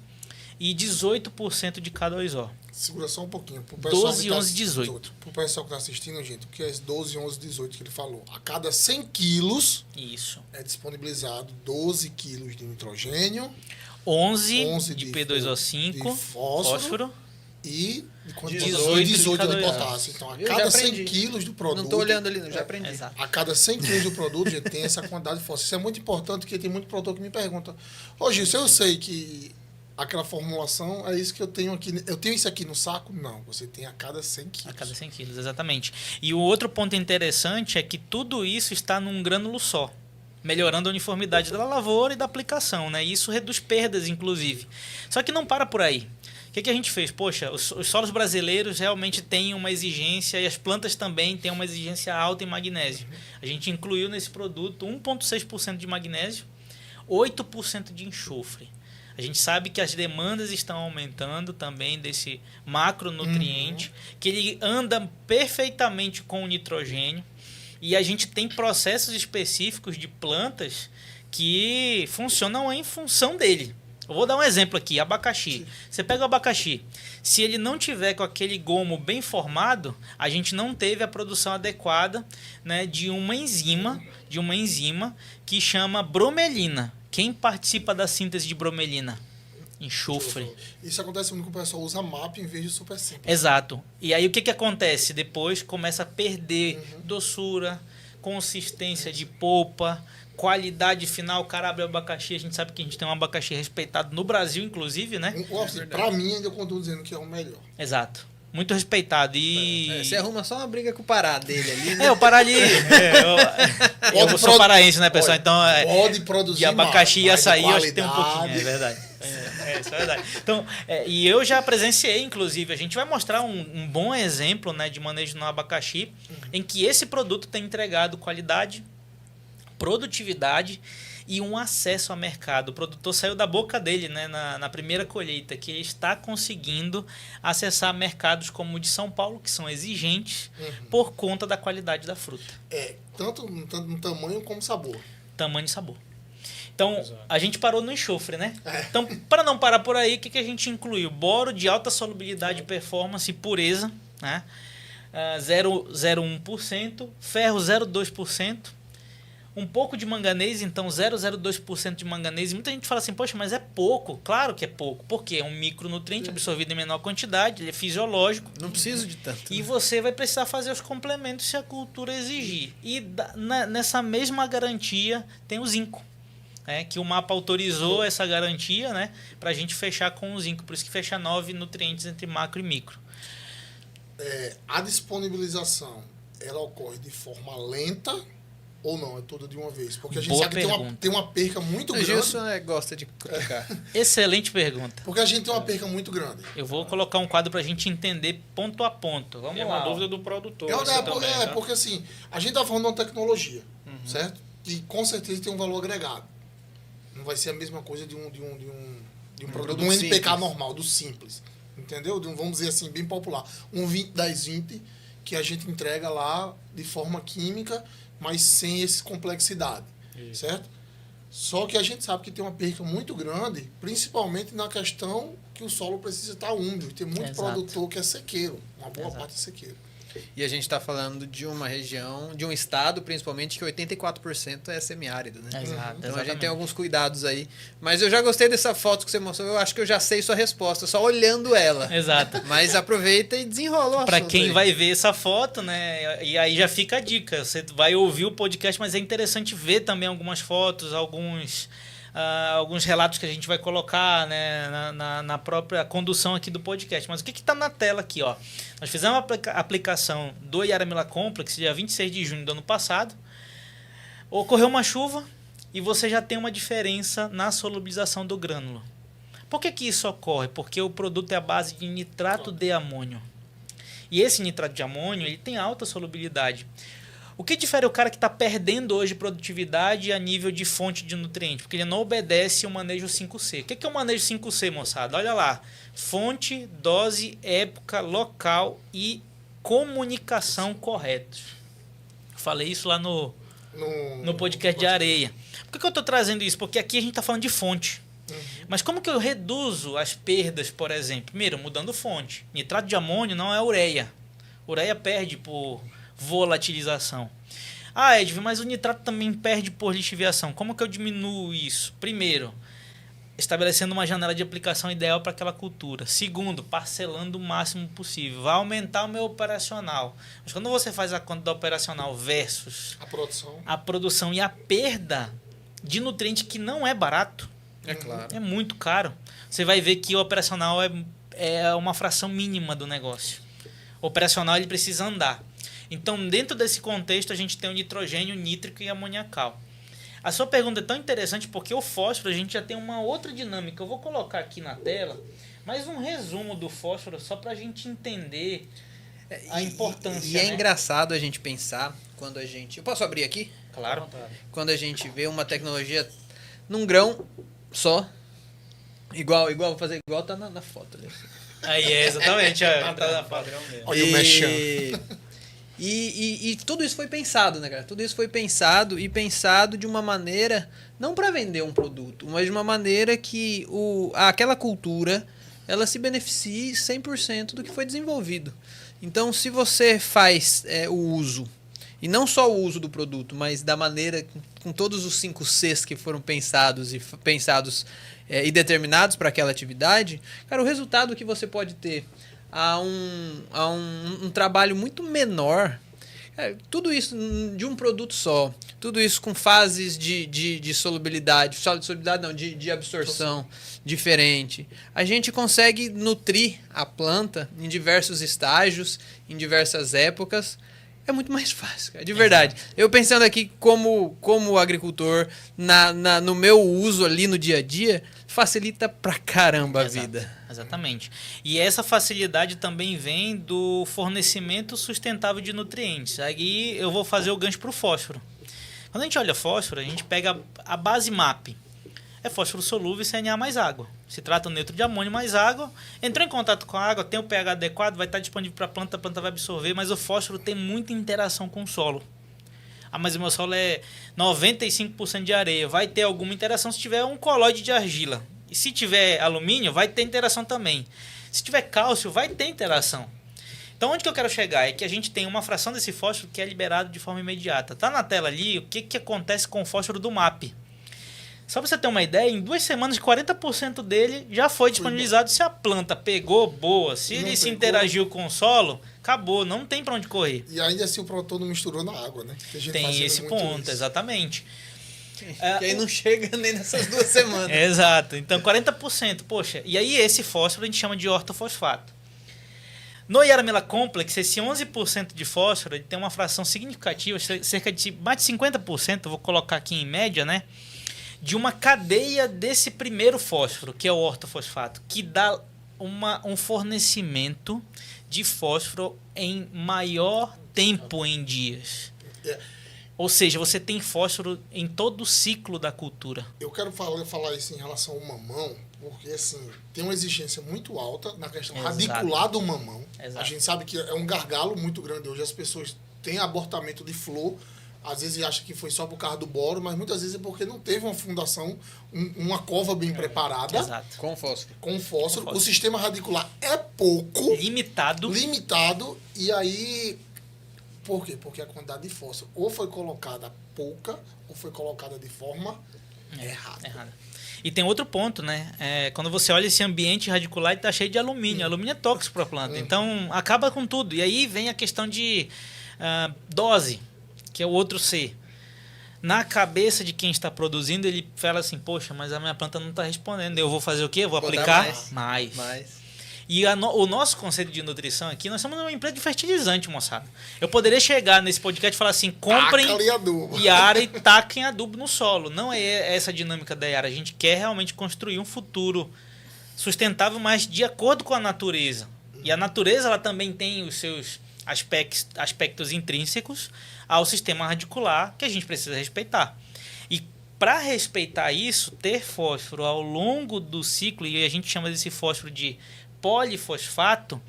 A: e 18% de K2O.
D: Segura só um pouquinho. Pro
A: 12, 11, 18.
D: Pro pessoal que tá assistindo, gente, o que é esse 12, 11, 18 que ele falou? A cada 100 quilos
A: Isso.
D: é disponibilizado 12 quilos de nitrogênio,
A: 11 de
D: de
A: P2O5,
D: de fósforo e
A: 18
D: 18 de
A: de
D: potássio. Então, a
B: Eu já
D: cada 100
B: aprendi.
D: quilos do produto...
B: Não tô olhando ali, não, já aprendi.
A: Exato.
D: A cada 100 quilos do produto, gente, tem essa quantidade de fósforo. Isso é muito importante, porque tem muito produtor que me pergunta: ô Gil, se eu sei que aquela formulação é isso que eu tenho aqui, eu tenho isso aqui no saco? Não, você tem a cada 100 quilos.
A: A cada 100 quilos, exatamente. E o outro ponto interessante é que tudo isso está num grânulo só, melhorando a uniformidade da lavoura e da aplicação, né? E isso reduz perdas, inclusive. Só que não para por aí. O que a gente fez? Poxa, os solos brasileiros realmente têm uma exigência, e as plantas também têm uma exigência alta em magnésio. A gente incluiu nesse produto 1,6% de magnésio, 8% de enxofre. A gente sabe que as demandas estão aumentando também desse macronutriente, que ele anda perfeitamente com o nitrogênio, e a gente tem processos específicos de plantas que funcionam em função dele. Eu vou dar um exemplo aqui, abacaxi. Você pega o abacaxi, se ele não tiver com aquele gomo bem formado, a gente não teve a produção adequada, né, de uma enzima que chama bromelina. Quem participa da síntese de bromelina? Enxofre.
D: Isso acontece muito quando o pessoal usa MAP em vez de Super Simples.
A: Exato. E aí o que acontece? Depois começa a perder doçura, consistência de polpa, qualidade final. O cara abre o abacaxi, a gente sabe que a gente tem um abacaxi respeitado no Brasil, inclusive, né?
D: Pra mim, ainda eu continuo dizendo que é o melhor.
A: Exato. Muito respeitado. E...
B: Você arruma só uma briga com o Pará dele ali, né?
A: o Pará ali... eu sou paraense, né, pessoal?
D: Olha,
A: então,
D: pode produzir
A: de abacaxi e
D: mais, mas de
A: açaí, eu acho que tem um
D: qualidade.
A: pouquinho, é verdade. Isso é verdade. Então, e eu já presenciei, inclusive, a gente vai mostrar um bom exemplo, né, de manejo no abacaxi, em que esse produto tem entregado qualidade, produtividade e um acesso ao mercado. O produtor saiu da boca dele, né, na primeira colheita, que ele está conseguindo acessar mercados como o de São Paulo, que são exigentes por conta da qualidade da fruta.
D: Tanto no tamanho como sabor.
A: Tamanho e sabor. Então,
C: Exato.
A: a gente parou no enxofre, né? Então, para não parar por aí, o que a gente incluiu? Boro de alta solubilidade, performance e pureza, né? 0,01%, ferro 0,2%, um pouco de manganês, então 0,02% de manganês. E muita gente fala assim, poxa, mas é pouco. Claro que é pouco, porque é um micronutriente absorvido em menor quantidade, ele é fisiológico.
B: Não preciso de tanto.
A: E você vai precisar fazer os complementos se a cultura exigir. E nessa mesma garantia tem o zinco, né, que o mapa autorizou essa garantia, né, para a gente fechar com o zinco. Por isso que fecha 9 nutrientes entre macro e micro.
D: A disponibilização, ela ocorre de forma lenta ou não? É tudo de uma vez? Porque a gente
A: Boa
D: sabe que
A: pergunta.
D: tem uma perca muito
B: O
D: grande.
B: Gilson gosta de cutucar.
A: Excelente pergunta.
D: Porque a gente tem uma perca muito grande.
A: Eu vou colocar um quadro para a gente entender ponto a ponto. Vamos
C: É
A: lá.
C: uma dúvida do produtor.
D: É,
C: essa também, tá?
D: porque assim, a gente tá falando de uma tecnologia, certo? E com certeza tem um valor agregado. Não vai ser a mesma coisa de um produto, de um NPK
B: simples.
D: normal, do simples. Entendeu? Vamos dizer assim, bem popular. Um 20-10-20 que a gente entrega lá de forma química, mas sem essa complexidade.
C: Isso.
D: Certo? Só que a gente sabe que tem uma perca muito grande, principalmente na questão que o solo precisa estar úmido. Tem muito
A: Exato.
D: produtor que é sequeiro. Uma boa
A: Exato.
D: parte é sequeiro.
B: E a gente está falando de uma região, de um estado, principalmente, que 84% é semiárido, né?
A: Exato,
B: Então a gente
A: exatamente.
B: tem alguns cuidados aí. Mas eu já gostei dessa foto que você mostrou. Eu acho que eu já sei sua resposta, só olhando ela.
A: Exato.
B: Mas aproveita e desenrola o
A: Para
B: assunto
A: quem
B: aí.
A: vai ver essa foto, né? E aí já fica a dica. Você vai ouvir o podcast, mas é interessante ver também algumas fotos, alguns relatos que a gente vai colocar, né, na própria condução aqui do podcast. Mas o que está na tela aqui? Ó? Nós fizemos a aplicação do Yaramila Complex dia 26 de junho do ano passado. Ocorreu uma chuva e você já tem uma diferença na solubilização do grânulo. Por que isso ocorre? Porque o produto é à base de nitrato de amônio. E esse nitrato de amônio, ele tem alta solubilidade. O que difere o cara que está perdendo hoje produtividade a nível de fonte de nutriente? Porque ele não obedece o manejo 5C. O que é o manejo 5C, moçada? Olha lá. Fonte, dose, época, local e comunicação corretos. Falei isso lá no podcast de areia. Por que eu estou trazendo isso? Porque aqui a gente está falando de fonte. Mas como que eu reduzo as perdas, por exemplo? Primeiro, mudando fonte. Nitrato de amônio não é ureia. Ureia perde por volatilização. Ah, Edvin, mas o nitrato também perde por lixiviação. Como que eu diminuo isso? Primeiro, estabelecendo uma janela de aplicação ideal para aquela cultura. Segundo, parcelando o máximo possível. Vai aumentar o meu operacional. Mas quando você faz a conta do operacional versus a produção e a perda de nutriente que não é barato,
B: É claro.
A: é muito caro. Você vai ver que o operacional é uma fração mínima do negócio. O operacional ele precisa andar. Então, dentro desse contexto, a gente tem o nitrogênio, nítrico e amoniacal. A sua pergunta é tão interessante porque o fósforo a gente já tem uma outra dinâmica. Eu vou colocar aqui na tela mais um resumo do fósforo só para a gente entender a importância.
B: E é engraçado a gente pensar quando a gente... Eu posso abrir aqui?
A: Claro.
B: Quando a gente vê uma tecnologia num grão só, igual vou fazer igual tá na foto ali.
A: Aí exatamente.
C: Padrão mesmo.
D: Olha o mexão.
B: E tudo isso foi pensado, né, cara? Tudo isso foi pensado de uma maneira, não para vender um produto, mas de uma maneira que aquela cultura ela se beneficie 100% do que foi desenvolvido. Então, se você faz o uso, e não só o uso do produto, mas da maneira, com todos os 5 Cs que foram pensados e determinados para aquela atividade, cara, o resultado que você pode ter a um trabalho muito menor, tudo isso de um produto só, tudo isso com fases de solubilidade, de absorção diferente. A gente consegue nutrir a planta em diversos estágios, em diversas épocas. É muito mais fácil, cara, de verdade. Eu pensando aqui como agricultor, no meu uso ali no dia a dia, facilita pra caramba a vida.
A: Exatamente. E essa facilidade também vem do fornecimento sustentável de nutrientes. Aí eu vou fazer o gancho pro fósforo. Quando a gente olha fósforo, a gente pega a base MAP. É fósforo solúvel e CNA mais água. Se trata neutro de amônio mais água. Entrou em contato com a água, tem o pH adequado, vai estar disponível para a planta vai absorver, mas o fósforo tem muita interação com o solo. Ah, mas o meu solo é 95% de areia. Vai ter alguma interação se tiver um colóide de argila. E se tiver alumínio, vai ter interação também. Se tiver cálcio, vai ter interação. Então, onde que eu quero chegar? É que a gente tem uma fração desse fósforo que é liberado de forma imediata. Está na tela ali o que acontece com o fósforo do MAP. Só para você ter uma ideia, em 2 semanas, 40% dele já foi disponibilizado. Se a planta pegou, boa. Se ele se interagiu com o solo, acabou. Não tem para onde correr.
D: E ainda assim o produtor não misturou na água, né?
A: Tem esse ponto, exatamente.
B: Que aí não chega nem nessas 2 semanas.
A: Exato. Então, 40%. Poxa, e aí esse fósforo a gente chama de ortofosfato. No Yaramila Complex, esse 11% de fósforo ele tem uma fração significativa, cerca de mais de 50%, vou colocar aqui em média, né? De uma cadeia desse primeiro fósforo, que é o ortofosfato, que dá um fornecimento de fósforo em maior tempo em dias. Ou seja, você tem fósforo em todo o ciclo da cultura.
D: Eu quero falar isso em relação ao mamão, porque assim, tem uma exigência muito alta na questão radicular do mamão.
A: Exato.
D: A gente sabe que é um gargalo muito grande hoje. As pessoas têm abortamento de flor, às vezes acham que foi só por causa do boro, mas muitas vezes é porque não teve uma fundação, uma cova bem preparada.
A: Exato.
B: Com fósforo.
D: Com fósforo. O sistema radicular é pouco.
A: Limitado.
D: E aí... Por quê? Porque a quantidade de fósforo ou foi colocada pouca ou foi colocada de forma errada.
A: E tem outro ponto, né? Quando você olha esse ambiente radicular, ele está cheio de alumínio. Alumínio é tóxico para a planta. Então, acaba com tudo. E aí vem a questão de dose, que é o outro C. Na cabeça de quem está produzindo, ele fala assim, poxa, mas a minha planta não está respondendo. Eu vou fazer o quê? Eu vou aplicar mais. E o nosso conceito de nutrição aqui, nós somos uma empresa de fertilizante, moçada. Eu poderia chegar nesse podcast e falar assim, comprem Yara e taquem adubo no solo. Não é essa a dinâmica da Yara. A gente quer realmente construir um futuro sustentável, mas de acordo com a natureza. E a natureza ela também tem os seus aspectos intrínsecos ao sistema radicular que a gente precisa respeitar. E para respeitar isso, ter fósforo ao longo do ciclo, e a gente chama desse fósforo de polifosfato,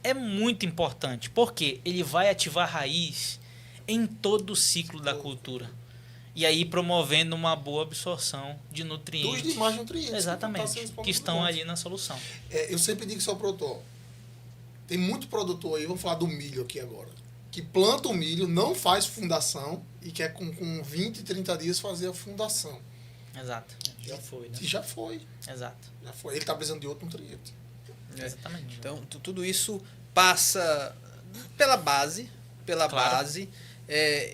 A: é muito importante, porque ele vai ativar raiz em todo o ciclo da cultura. E aí promovendo uma boa absorção de nutrientes.
D: Dos demais nutrientes.
A: Exatamente. Que estão ali na solução.
D: Eu sempre digo isso ao produtor. Tem muito produtor aí, vamos falar do milho aqui agora, que planta o milho, não faz fundação e quer com 20, 30 dias fazer a fundação.
A: Exato.
C: Já foi, né?
D: E já foi.
A: Exato.
D: Já foi. Ele está precisando de outro nutriente.
A: Exatamente.
B: Então, tudo isso passa pela base,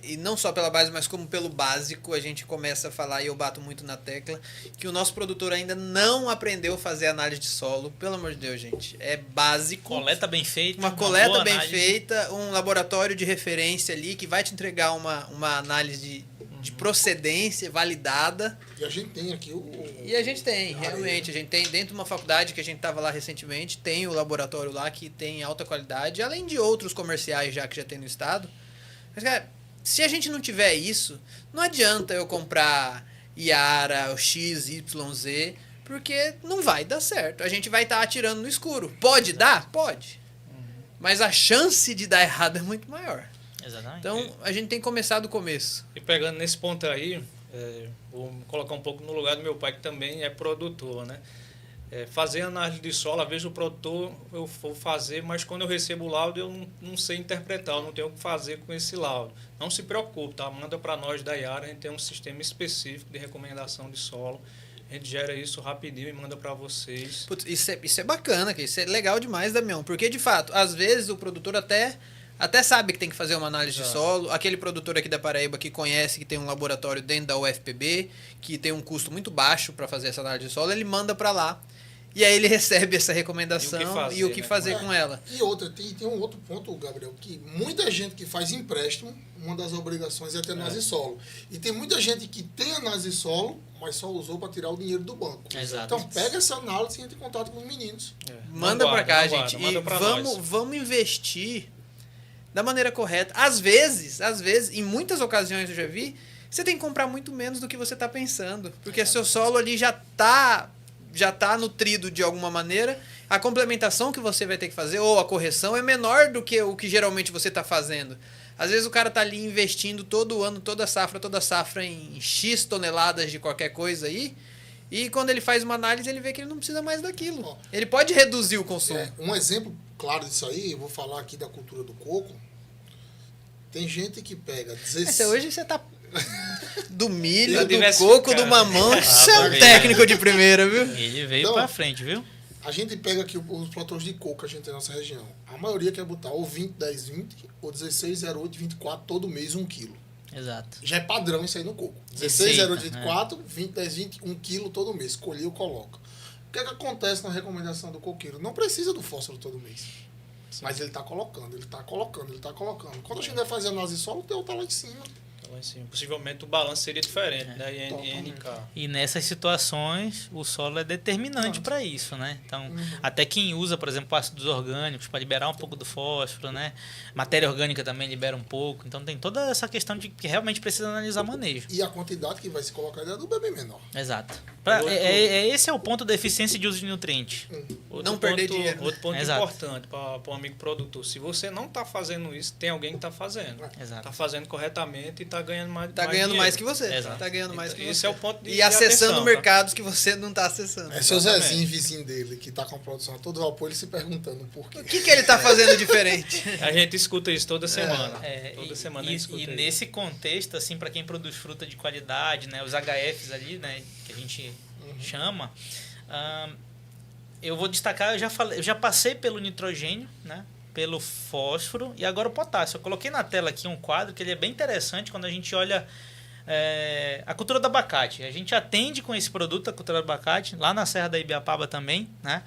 B: e não só pela base, mas como pelo básico. A gente começa a falar, e eu bato muito na tecla, que o nosso produtor ainda não aprendeu a fazer análise de solo. Pelo amor de Deus, gente. É básico.
A: Coleta bem feita.
B: Uma coleta
A: boa
B: bem
A: análise.
B: feita, um laboratório de referência ali que vai te entregar uma análise de procedência validada.
D: E a gente tem aqui
B: E a gente tem, realmente. A gente tem dentro de uma faculdade que a gente estava lá recentemente, tem o laboratório lá que tem alta qualidade, além de outros comerciais já que já tem no estado. Mas, cara, se a gente não tiver isso, não adianta eu comprar Yara, X, Y, Z, porque não vai dar certo. A gente vai estar atirando no escuro. Pode dar? Pode. Mas a chance de dar errado é muito maior.
A: Exatamente.
B: Então, a gente tem que começar do começo.
C: E pegando nesse ponto aí, vou me colocar um pouco no lugar do meu pai, que também é produtor, né? Fazer análise de solo, às vezes o produtor eu vou fazer, mas quando eu recebo o laudo eu não sei interpretar, eu não tenho o que fazer com esse laudo. Não se preocupe, tá? Manda para nós da Yara, a gente tem um sistema específico de recomendação de solo. A gente gera isso rapidinho e manda para vocês.
B: Putz, isso é bacana, isso é legal demais, Damião. Porque, de fato, às vezes o produtor até sabe que tem que fazer uma análise de solo. Aquele produtor aqui da Paraíba que conhece que tem um laboratório dentro da UFPB, que tem um custo muito baixo para fazer essa análise de solo, ele manda para lá. E aí ele recebe essa recomendação e o que fazer com ela.
D: E outra, tem um outro ponto, Gabriel, que muita gente que faz empréstimo, uma das obrigações é ter análise de solo. E tem muita gente que tem análise de solo, mas só usou para tirar o dinheiro do banco.
A: Exato.
D: Então pega essa análise e entre em contato com os meninos.
B: Manda para cá, gente.
C: Manda
B: E
C: pra nós.
B: vamos investir da maneira correta. Às vezes, em muitas ocasiões eu já vi, você tem que comprar muito menos do que você está pensando. Porque seu solo ali já tá nutrido de alguma maneira, a complementação que você vai ter que fazer, ou a correção, é menor do que o que geralmente você está fazendo. Às vezes o cara tá ali investindo todo ano, toda safra em X toneladas de qualquer coisa aí, e quando ele faz uma análise, ele vê que ele não precisa mais daquilo. Ele pode reduzir o consumo.
D: Um exemplo claro disso aí, eu vou falar aqui da cultura do coco. Tem gente que pega 16...
B: Hoje você tá do milho,
C: Tá
B: do
C: diversificado.
B: coco, do mamão. Você é um técnico de primeira, viu?
A: Ele veio
D: Então,
A: pra frente, viu?
D: A gente pega aqui os produtores de coco que a gente tem na nossa região. A maioria quer botar ou 20, 10, 20, ou 16, 08, 24 todo mês, 1 quilo.
A: Exato.
D: Já é padrão isso aí no coco. 16, 08, 24, 20, 10, 20, 1 quilo todo mês. Colheu, coloca. O que é que acontece na recomendação do coqueiro? Não precisa do fósforo todo mês. Sim. Mas ele está colocando, ele está colocando, ele está colocando. Quando a gente vai fazer análise de solo, o teu está lá em cima.
C: Assim, possivelmente o balanço seria diferente, né? NK.
A: E nessas situações, o solo é determinante para isso, né? Então, até quem usa, por exemplo, ácidos orgânicos para liberar um pouco do fósforo, né? Matéria orgânica também libera um pouco. Então, tem toda essa questão de que realmente precisa analisar manejo.
D: E a quantidade que vai se colocar é do bebê menor.
A: Exato. Esse é o ponto da eficiência de uso de nutrientes.
B: Não perder dinheiro.
C: Outro ponto
A: Exato.
C: importante para o amigo produtor. Se você não está fazendo isso, tem alguém que está fazendo.
A: Exato.
C: Está fazendo corretamente e está ganhando mais
B: Tá ganhando mais que
C: dinheiro.
B: você.
A: Exato.
B: Tá ganhando mais que
C: Esse
B: você.
C: é o ponto de
B: E acessando
C: atenção,
B: mercados que você não tá acessando.
D: É seu
C: Exatamente.
D: Zezinho, vizinho dele, que está com a produção a todo vapor, ele se perguntando por quê.
B: O que ele tá fazendo diferente?
C: A gente escuta isso toda semana. Toda
A: E,
C: semana a gente escuta isso.
A: nesse contexto, assim, para quem produz fruta de qualidade, né, os HFs ali, né, que a gente chama, eu vou destacar, eu já passei pelo nitrogênio, né, pelo fósforo e agora o potássio. Eu coloquei na tela aqui um quadro que ele é bem interessante quando a gente olha a cultura do abacate. A gente atende com esse produto, a cultura do abacate, lá na Serra da Ibiapaba também, né?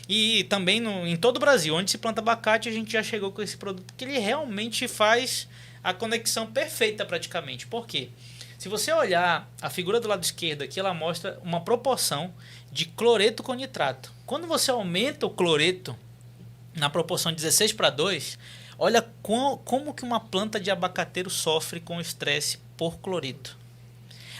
A: E também em todo o Brasil, onde se planta abacate, a gente já chegou com esse produto, que ele realmente faz a conexão perfeita praticamente. Por quê? Se você olhar a figura do lado esquerdo aqui, ela mostra uma proporção de cloreto com nitrato. Quando você aumenta o cloreto, na proporção 16:2, olha como que uma planta de abacateiro sofre com estresse por cloreto.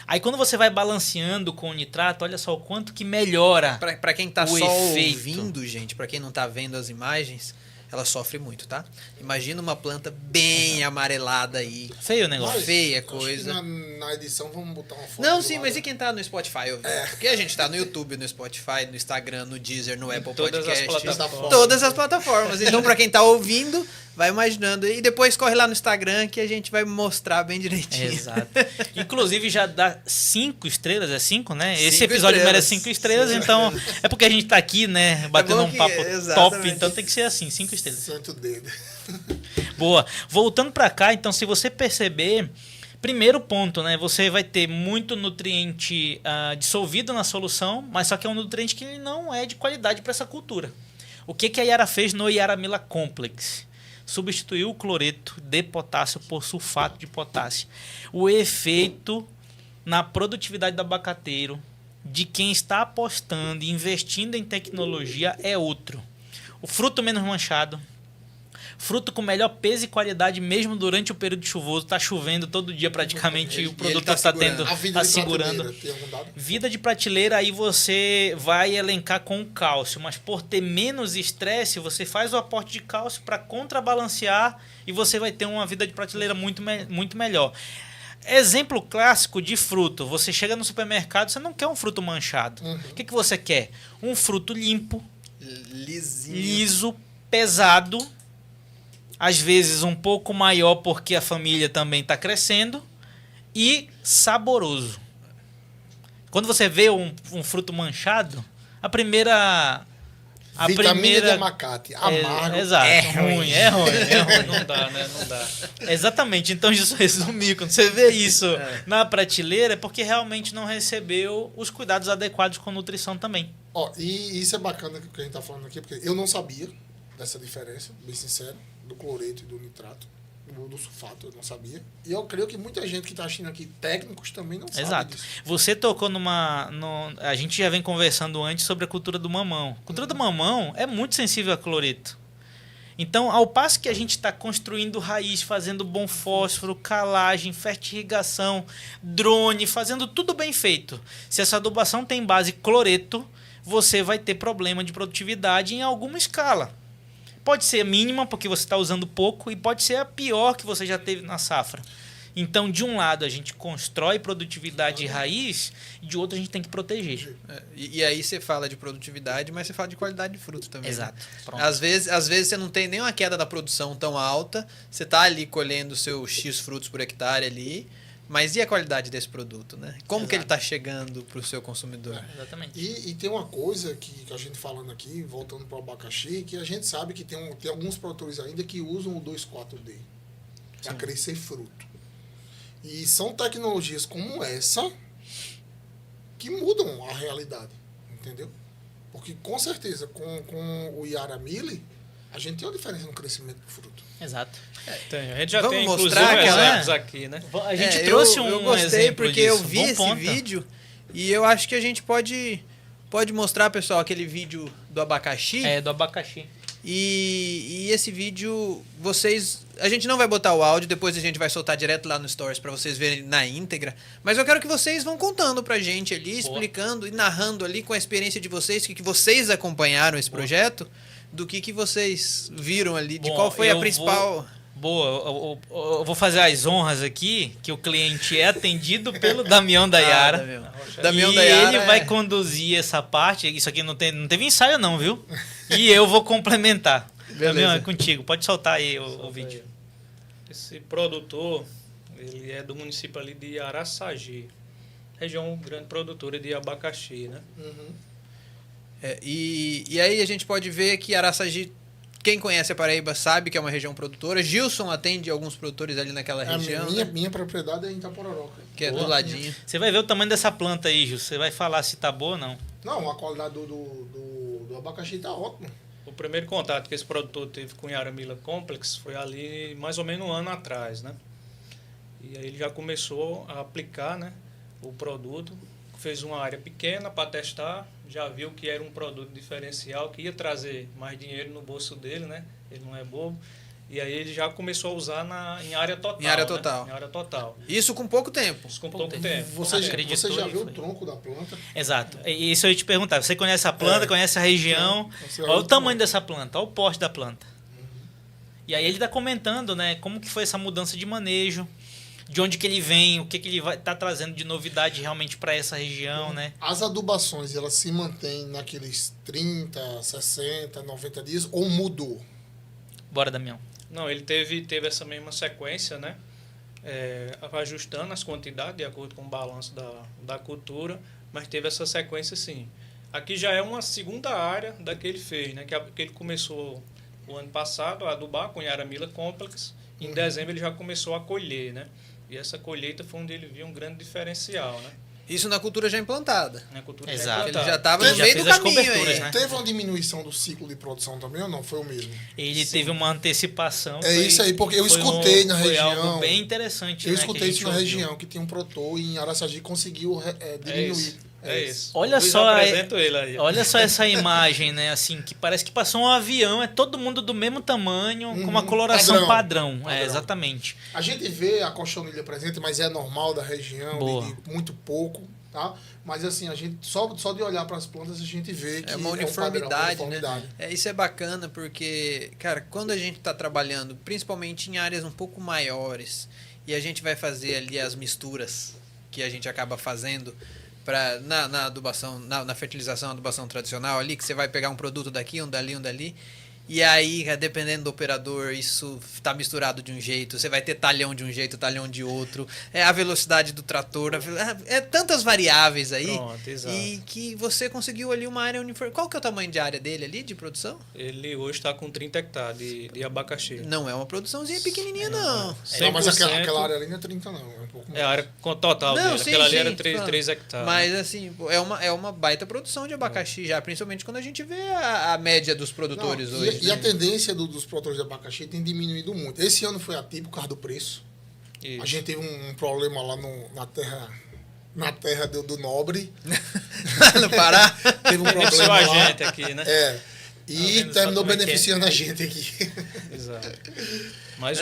A: Aí quando você vai balanceando com o nitrato, olha só o quanto que melhora
B: Pra quem tá
A: o
B: só
A: efeito.
B: ouvindo, gente, pra quem não tá vendo as imagens, ela sofre muito, tá? Imagina uma planta bem amarelada aí.
A: Feio o negócio.
B: Mas- feia
D: acho que
B: coisa.
D: Na edição vamos botar uma foto.
B: Não,
D: do
B: sim,
D: lado.
B: mas e quem tá no Spotify ouvindo? Porque a gente tá no YouTube, no Spotify, no Instagram, no Deezer, no Apple
C: todas as
B: Podcast.
C: plataformas.
B: Todas as plataformas. Então, pra quem tá ouvindo, vai imaginando. E depois corre lá no Instagram que a gente vai mostrar bem direitinho.
A: Exato. Inclusive já dá 5 estrelas, é 5, né? Esse
B: 5
A: episódio
B: estrelas.
A: merece 5 estrelas, então é porque a gente tá aqui, né, batendo
B: bom
A: um
B: que-
A: papo
B: exatamente.
A: top, então tem que ser assim, 5 estrelas.
D: Santo dedo.
A: Boa. Voltando para cá, então, se você perceber, primeiro ponto, né? Você vai ter muito nutriente dissolvido na solução, mas só que é um nutriente que não é de qualidade para essa cultura. O que a Yara fez no Yaramila Complex? Substituiu o cloreto de potássio por sulfato de potássio. O efeito na produtividade do abacateiro de quem está apostando e investindo em tecnologia é outro. O fruto menos manchado, fruto com melhor peso e qualidade mesmo durante o período chuvoso. Está chovendo todo dia praticamente e o produtor
B: tá
A: está
B: segurando.
A: tendo,
D: A vida
A: tá
D: de
A: segurando.
D: prateleira, tem algum dado?
A: Vida de prateleira, aí você vai elencar com o cálcio, mas por ter menos estresse, você faz o aporte de cálcio para contrabalancear e você vai ter uma vida de prateleira muito melhor. Exemplo clássico de fruto. Você chega no supermercado, você não quer um fruto manchado. O que você quer? Um fruto limpo,
B: Lisinho.
A: liso, pesado, às vezes um pouco maior porque a família também está crescendo e saboroso. Quando você vê um fruto manchado, a primeira
D: Vitamina de abacate, amargo.
A: exato,
B: é
A: ruim, é ruim.
C: Não dá, né? Não dá.
A: Exatamente, então isso resumir, quando você vê isso na prateleira é porque realmente não recebeu os cuidados adequados com nutrição também.
D: Ó, e isso é bacana que a gente tá falando aqui, porque eu não sabia dessa diferença, bem sincero, do cloreto e do nitrato, do sulfato, eu não sabia. E eu creio que muita gente que tá assistindo aqui, técnicos, também não sabe
A: Exato.
D: disso.
A: Você tocou a gente já vem conversando antes sobre a cultura do mamão. A cultura do mamão é muito sensível a cloreto. Então, ao passo que a gente está construindo raiz, fazendo bom fósforo, calagem, fertirrigação, drone, fazendo tudo bem feito. Se essa adubação tem base cloreto, você vai ter problema de produtividade em alguma escala. Pode ser mínima, porque você está usando pouco, e pode ser a pior que você já teve na safra. Então, de um lado, a gente constrói produtividade de raiz, e de outro, a gente tem que proteger.
B: E aí você fala de produtividade, mas você fala de qualidade de fruto também.
A: Exato.
B: Né?
A: Pronto.
B: Às vezes você não tem nenhuma queda da produção tão alta, você tá ali colhendo seus X frutos por hectare ali, mas e a qualidade desse produto, né? Como que ele está chegando para o seu consumidor?
A: Exatamente.
D: E tem uma coisa que a gente falando aqui, voltando para o abacaxi, que a gente sabe que tem alguns produtores ainda que usam o 2,4-D para crescer fruto. E são tecnologias como essa que mudam a realidade, entendeu? Porque com certeza com o Yaramila a gente tem uma diferença no crescimento do fruto.
A: Exato.
C: Tem. A gente já
B: Vamos
C: tem,
B: mostrar
C: inclusive,
B: aquela-
C: exemplos aqui, né?
A: A gente
B: É,
A: trouxe
B: eu
A: um
B: gostei
A: exemplo
B: porque
A: disso.
B: eu vi
A: Bom
B: esse
A: ponto.
B: vídeo e eu acho que a gente pode mostrar, pessoal, aquele vídeo do abacaxi.
A: É, do abacaxi.
B: E esse vídeo, a gente não vai botar o áudio, depois a gente vai soltar direto lá no Stories pra vocês verem na íntegra. Mas eu quero que vocês vão contando pra gente ali,
A: Boa.
B: explicando e narrando ali com a experiência de vocês, que vocês acompanharam esse projeto, do que vocês viram ali, de
A: Bom,
B: qual foi a
A: eu
B: principal...
A: Boa, eu vou fazer as honras aqui, que o cliente é atendido pelo Damião da
B: Ah,
A: Yara.
B: Damião
A: e
B: da Yara
A: ele vai conduzir essa parte. Isso aqui não teve ensaio não, viu? E eu vou complementar.
B: Beleza.
A: Damião, é contigo. Pode soltar aí o vídeo.
C: Esse produtor, ele é do município ali de Araçagi, região grande produtora de abacaxi, né?
B: E aí a gente pode ver que Araçagi, quem conhece a Paraíba sabe que é uma região produtora. Gilson atende alguns produtores ali naquela
D: A
B: região,
D: minha,
B: né?
D: minha propriedade é em Itapororoca.
B: Que é
A: Boa.
B: do ladinho.
A: Você vai ver o tamanho dessa planta aí, Gil. Você vai falar se tá boa ou não.
D: Não, a qualidade do abacaxi tá ótima.
C: O primeiro contato que esse produtor teve com o Yaramila Complex foi ali mais ou menos um ano atrás, né? E aí ele já começou a aplicar, né, o produto fez uma área pequena para testar, já viu que era um produto diferencial, que ia trazer mais dinheiro no bolso dele, né? Ele não é bobo. E aí ele já começou a usar em área total.
B: Em área
C: né?
B: total.
C: Em área total.
B: Isso com pouco tempo.
C: Isso com pouco tempo.
D: Você
A: Acreditou
D: já
A: e
D: viu
A: foi.
D: o tronco da planta?
A: Exato. E isso eu ia te perguntar. Você conhece a planta, conhece a região.
D: Você
A: Olha o
D: olha
A: tamanho
D: o
A: dessa planta, olha o porte da planta. E aí ele está comentando, né, como que foi essa mudança de manejo, de onde que ele vem, o que que ele vai estar trazendo de novidade realmente para essa região, né?
D: As adubações, elas se mantêm naqueles 30, 60, 90 dias ou mudou?
A: Bora, Damião.
C: Não, ele teve essa mesma sequência, né? Ajustando as quantidades de acordo com o balanço da cultura, mas teve essa sequência sim. Aqui já é uma segunda área da que ele fez, né? Que ele começou o ano passado a adubar com Yaramila Complex. Em dezembro ele já começou a colher, né? E essa colheita foi onde ele viu um grande diferencial, né?
B: Isso na cultura já implantada.
C: Na cultura
A: Exato.
B: Ele já
C: implantada.
B: estava
A: Ele
B: no
A: já
B: meio
A: fez
B: do
A: as
B: caminho
A: coberturas,
B: aí.
A: né?
D: Teve uma diminuição do ciclo de produção também ou não? Foi o mesmo?
A: Ele teve uma antecipação.
D: É isso aí, porque eu
A: foi
D: escutei na
A: foi
D: região.
A: algo bem interessante.
D: Eu
A: né, que
D: escutei
A: a
D: isso
A: gente
D: na
A: ouviu.
D: região, que tinha um produtor e em Araçagi conseguiu diminuir.
C: É isso.
A: Olha
C: Luiz,
A: só,
C: apresento ele aí.
A: Olha só essa imagem, né? Assim, que parece que passou um avião, é todo mundo do mesmo tamanho, com uma coloração padrão.
D: Padrão.
A: É, exatamente.
D: A gente vê a cochonilha presente, mas é normal da região,
A: Boa.
D: de muito pouco, tá? Mas assim, a gente só de olhar para as plantas a gente vê que
B: É uma
D: um
B: uniformidade,
D: padrão,
B: né? Isso é bacana porque, cara, quando a gente está trabalhando, principalmente em áreas um pouco maiores, e a gente vai fazer ali as misturas que a gente acaba fazendo na adubação, na fertilização, adubação tradicional ali, que você vai pegar um produto daqui, um dali, e aí, dependendo do operador, isso está misturado de um jeito, você vai ter talhão de um jeito, talhão de outro, a velocidade do trator, tantas variáveis aí,
C: Pronto, exato.
B: e que você conseguiu ali uma área uniforme. Qual que é o tamanho de área dele ali, de produção?
C: Ele hoje está com 30 hectares de abacaxi.
B: Não é uma produçãozinha pequenininha, não.
D: Não, mas
C: 100%.
D: aquela área ali não é 30 não, é um pouco mais.
C: É a área total
B: Não,
C: dele.
B: sim,
C: Aquela ali
B: sim,
C: era
B: claro.
C: 3 hectares.
B: Mas assim, é uma baita produção de abacaxi já, principalmente quando a gente vê a média dos produtores
D: Não,
B: hoje.
D: e
B: né?
D: a tendência dos produtores de abacaxi tem diminuído muito. Esse ano foi atípico por causa do preço.
C: Isso.
D: A gente teve um problema lá na terra do Nobre.
B: No Pará.
D: Teve um
C: Beneficiou
D: problema
C: a
D: lá.
C: gente aqui, né?
D: É. E
A: vendo só
D: terminou
A: como é que é.
D: beneficiando a gente aqui.
C: Exato. Mas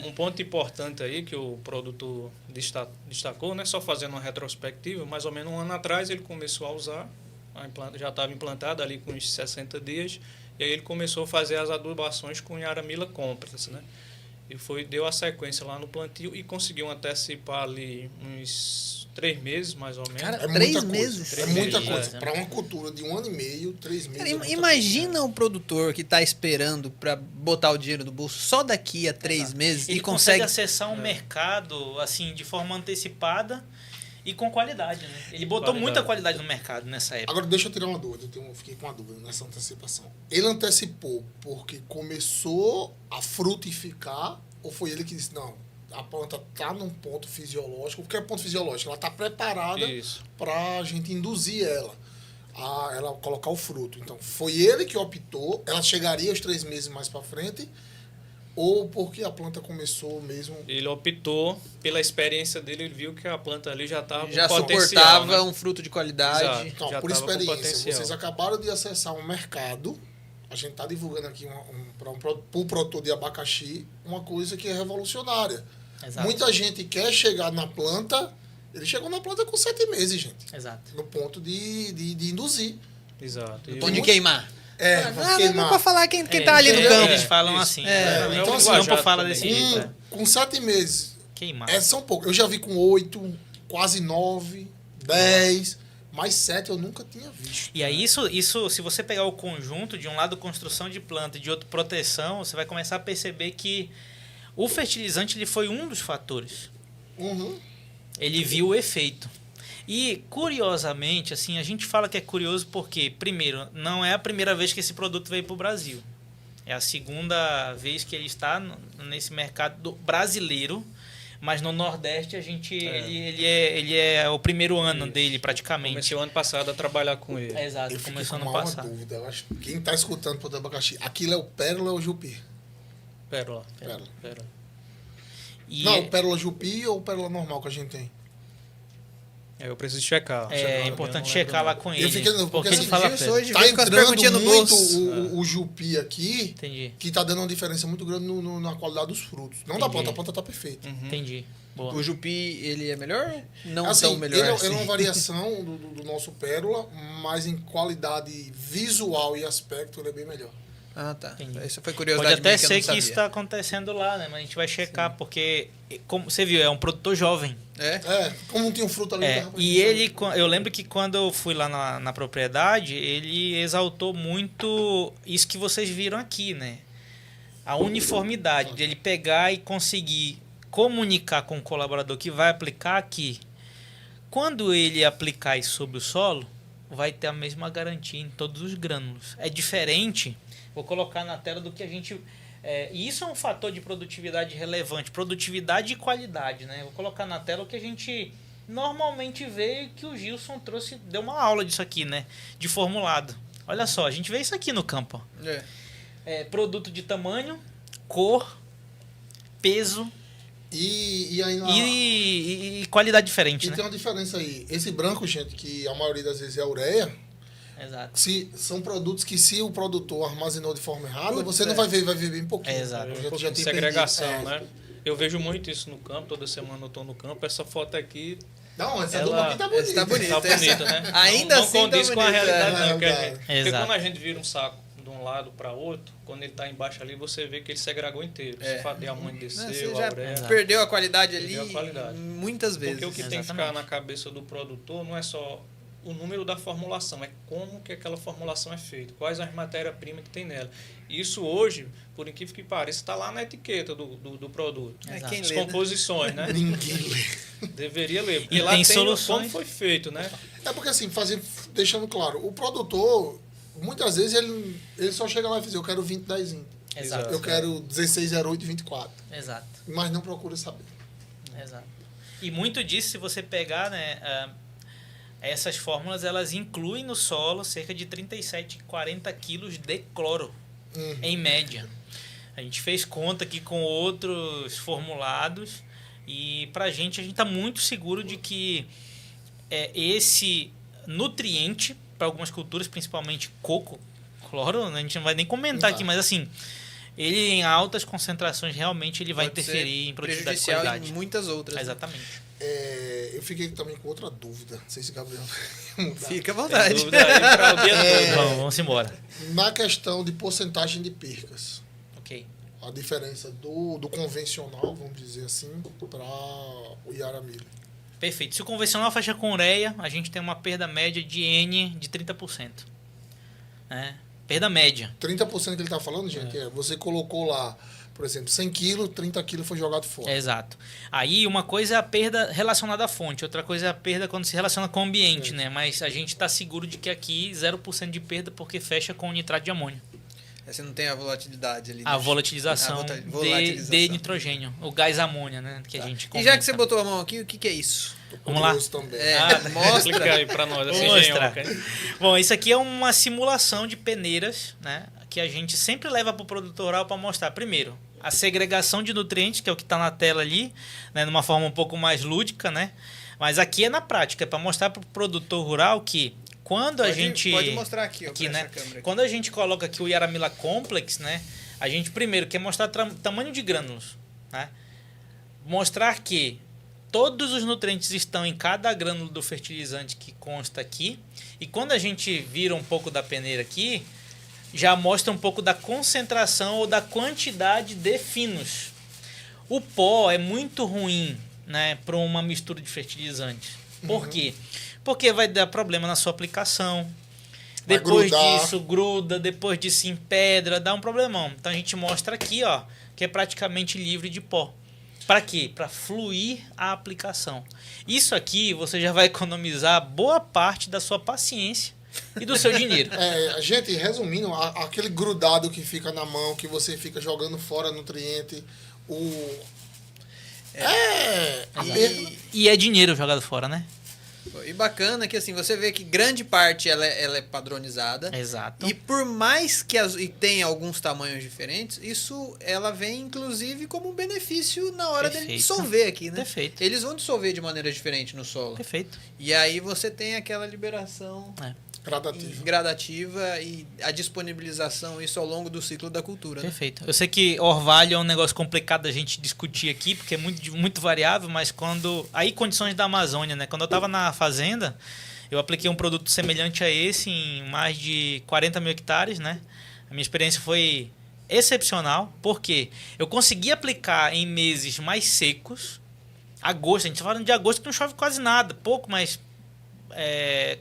C: um ponto importante aí que o produtor destacou, né? Só fazendo uma retrospectiva, mais ou menos um ano atrás ele começou a usar, já estava implantado ali com uns 60 dias, e aí ele começou a fazer as adubações com Yaramila Complex, né? E deu a sequência lá no plantio e conseguiu antecipar ali uns 3 meses, mais ou menos.
B: Cara,
D: É
B: 3
D: muita
B: meses?
D: coisa. É muita
C: meses,
D: coisa.
A: é.
D: Para uma cultura de 1 ano e meio, 3 meses.
B: Cara,
D: é muita
B: imagina o produtor que está esperando para botar o dinheiro no bolso só daqui a 3 meses
A: Ele
B: e
A: consegue
B: consegue.
A: acessar um mercado assim de forma antecipada e com qualidade, né? Ele botou
C: Qualidade.
A: muita qualidade no mercado nessa época.
D: Agora, deixa eu tirar uma dúvida. Fiquei com uma dúvida nessa antecipação. Ele antecipou porque começou a frutificar ou foi ele que disse, não, a planta está num ponto fisiológico. O que é ponto fisiológico? Ela está preparada
C: Isso.
D: para a gente induzir ela a ela colocar o fruto. Então, foi ele que optou. Ela chegaria os 3 meses mais para frente ou porque a planta começou mesmo...
C: Ele optou pela experiência dele, ele viu que a planta ali já estava
B: Já
C: com potencial,
B: suportava
C: né?
B: um fruto de qualidade.
C: Exato.
D: Então,
C: Já
D: por
C: tava com
D: experiência,
C: potencial.
D: vocês acabaram de acessar um mercado. A gente está divulgando aqui para o produtor de abacaxi uma coisa que é revolucionária.
A: Exato.
D: Muita gente quer chegar na planta. Ele chegou na planta com 7 meses, gente.
A: Exato.
D: No ponto de induzir.
C: Exato.
D: Então,
B: De queimar.
D: Vai
B: Não é pra falar quem tá ali no
A: É,
B: campo.
A: eles falam
C: Isso.
A: assim.
B: É,
A: exatamente.
D: então,
A: O
D: assim,
A: campo
C: linguajar
A: fala
C: também.
A: desse jeito. é.
D: Com 7 meses,
A: Queimar.
D: são poucos. Eu já vi com 8, quase 9, 10, mais 7 eu nunca tinha visto.
A: E aí, isso, se você pegar o conjunto, de um lado construção de planta e de outro proteção, você vai começar a perceber que o fertilizante ele foi um dos fatores.
D: Uhum.
A: Ele viu o efeito. E, curiosamente, assim, a gente fala que é curioso porque, primeiro, não é a primeira vez que esse produto veio para o Brasil. É a segunda vez que ele está nesse mercado brasileiro, mas no Nordeste a gente ele é o primeiro ano
C: Isso.
A: dele, praticamente.
C: Comecei o ano passado a trabalhar com ele.
A: Exato,
D: Eu fiquei
A: começou
D: com
A: no
D: uma
A: passado.
D: dúvida. Eu acho que quem está escutando o abacaxi, aquilo é o Pérola ou o Jupi?
C: Pérola.
D: Pérola.
C: Pérola.
A: E
D: Não, o Pérola Jupi ou o Pérola normal que a gente tem?
C: Eu preciso checar.
A: É importante checar lá com ele.
D: Eu fiquei, porque
A: ele
D: assim,
A: fala
B: Gilson
A: pedra.
B: hoje
D: tá
B: veio com as
D: entrando
B: perguntinhas no
D: muito
B: bolso.
D: o Jupi aqui,
A: Entendi.
D: que tá dando uma diferença muito grande na qualidade dos frutos. Não da
A: Entendi.
D: planta, a planta tá perfeita.
A: Entendi. Boa.
B: O Jupi, ele é melhor ou não
D: Assim,
B: tão melhor
D: ele é
B: assim?
D: uma variação do nosso Pérola, mas em qualidade visual e aspecto ele é bem melhor.
B: Ah, tá.
A: Entendi.
B: Isso foi
A: Pode
B: curiosidade
A: até
B: minha que eu
A: ser
B: não
A: que
B: sabia.
A: isso está acontecendo lá, né? Mas a gente vai checar, porque, como você viu, é um produtor jovem.
B: É?
D: Como não tinha um fruto ali...
A: É,
D: dava pra
A: e
D: gente
A: ele,
D: saber.
A: eu lembro que quando eu fui lá na propriedade, ele exaltou muito isso que vocês viram aqui, né? A uniformidade, de ele pegar e conseguir comunicar com o colaborador que vai aplicar aqui. Quando ele aplicar isso sobre o solo, vai ter a mesma garantia em todos os grânulos. É diferente, vou colocar na tela do que a gente... e isso é um fator de produtividade relevante, produtividade e qualidade, né? Vou colocar na tela o que a gente normalmente vê, que o Gilson trouxe, deu uma aula disso aqui, né? De formulado. Olha só, a gente vê isso aqui no campo. Ó. Produto de tamanho, cor, peso
D: E aí
A: e qualidade diferente,
D: e
A: né?
D: tem uma diferença aí. Esse branco, gente, que a maioria das vezes é ureia,
A: Exato.
D: são produtos que se o produtor armazenou de forma errada,
B: Putz,
D: você não vai ver bem pouquinho.
A: É, exato.
D: A gente já tem
C: Segregação,
D: perdido.
C: né? Eu vejo muito isso no campo, toda semana eu tô no campo. Essa foto aqui
D: Não, essa
C: Ela-
D: duma aqui tá bonita.
B: essa tá bonita.
C: tá bonita, né?
B: Ainda
C: não,
B: assim
C: não condiz
B: tá
C: com a
B: bonita.
C: realidade, não. Porque,
D: Exato.
C: porque
A: Exato.
C: quando a gente vira um saco de um lado para outro, quando ele tá embaixo ali, você vê que ele segregou inteiro. Se fato a mãe
B: Não,
C: desceu,
B: você
C: a
B: já
C: ureia.
B: perdeu a qualidade
C: Perdeu
B: ali
C: a qualidade.
B: muitas vezes.
C: Porque o que tem que ficar na cabeça do produtor não é só o número da formulação, é como que aquela formulação é feita, quais as matérias-primas que tem nela. Isso hoje, por incrível que pareça, está lá na etiqueta do produto.
B: É,
A: Exato.
B: quem
C: As
B: lê, né?
C: composições, né?
D: Ninguém lê.
C: Deveria ler. Porque
A: E
C: lá
A: tem
C: tem
A: soluções.
C: como foi feito, né?
D: É porque assim, deixando claro, o produtor, muitas vezes ele só chega lá e diz, eu quero 20, 10, 20.
A: Exato.
D: Eu quero 16, 08, 24.
A: Exato.
D: Mas não procura saber.
A: Exato. E muito disso, se você pegar, né, essas fórmulas, elas incluem no solo cerca de 37, 40 quilos de cloro, em média. A gente fez conta aqui com outros formulados e a gente está muito seguro de que esse nutriente, para algumas culturas, principalmente coco, cloro, né, a gente não vai nem comentar aqui, mas assim, ele em altas concentrações realmente ele vai
B: Pode ser
A: interferir em produtividade e
B: prejudicial
A: qualidade.
B: em muitas outras. né?
A: Exatamente.
D: Eu fiquei também com outra dúvida. Não sei se o Gabriel vai mudar.
B: Fica à
C: Tem
B: vontade.
C: dúvida aí para o dia todo.
A: Vamos embora.
D: Na questão de porcentagem de percas,
A: Ok.
D: a diferença do convencional, vamos dizer assim, para o Yaramila.
A: Perfeito. Se o convencional fecha com ureia, a gente tem uma perda média de N de 30%. Né? Perda média.
D: 30% que ele está falando, gente, você colocou lá, por exemplo, 100 quilos, 30 quilos foi jogado fora.
A: Exato. Aí uma coisa é a perda relacionada à fonte, outra coisa é a perda quando se relaciona com o ambiente, né? Mas a gente está seguro de que aqui 0% de perda porque fecha com nitrato de amônio.
B: Você não tem a volatilidade ali.
A: A
B: né?
A: volatilização,
B: A
A: de nitrogênio, o gás amônia, né? Que a gente
B: E já
A: comenta.
B: que você botou a mão aqui, o que é isso?
A: Vamos lá.
D: Curioso também.
B: Mostra.
C: Explica aí para nós, essa
A: Vou mostrar.
C: engenhoca, hein?
A: Bom, isso aqui é uma simulação de peneiras, né? Que a gente sempre leva para o produtor rural para mostrar, primeiro, a segregação de nutrientes, que é o que está na tela ali, né? Numa forma um pouco mais lúdica, né? Mas aqui é na prática, é para mostrar para o produtor rural que quando a gente...
B: Pode mostrar aqui, ó,
A: aqui,
B: pra
A: né?
B: essa câmera aqui.
A: Quando a gente coloca aqui o Yaramila Complex, né? A gente primeiro quer mostrar tamanho de grânulos, né? Mostrar que todos os nutrientes estão em cada grânulo do fertilizante que consta aqui. E quando a gente vira um pouco da peneira aqui, já mostra um pouco da concentração ou da quantidade de finos. O pó é muito ruim, né, para uma mistura de fertilizantes. Por quê? Porque vai dar problema na sua aplicação.
D: Vai
A: Depois
D: grudar.
A: disso gruda, depois disso empedra, dá um problemão. Então a gente mostra aqui, ó, que é praticamente livre de pó. Para quê? Para fluir a aplicação. Isso aqui você já vai economizar boa parte da sua paciência e do seu dinheiro.
D: Gente, resumindo, aquele grudado que fica na mão, que você fica jogando fora nutriente, a perda.
A: E é dinheiro jogado fora, né?
B: E bacana que assim, você vê que grande parte ela é padronizada.
A: Exato.
B: E por mais que e tenha alguns tamanhos diferentes, isso ela vem inclusive como um benefício na hora dele
A: Perfeito.
B: dissolver aqui, né?
A: Perfeito.
B: Eles vão dissolver de maneira diferente no solo.
A: Perfeito.
B: E aí você tem aquela liberação
D: Gradativo.
B: gradativa e a disponibilização, isso ao longo do ciclo da cultura. Né?
A: Perfeito. Eu sei que orvalho é um negócio complicado da gente discutir aqui, porque é muito variável, mas aí condições da Amazônia, né? Quando eu estava na fazenda, eu apliquei um produto semelhante a esse em mais de 40 mil hectares, né? A minha experiência foi excepcional, porque eu consegui aplicar em meses mais secos. Agosto, a gente está falando de agosto que não chove quase nada, pouco, mas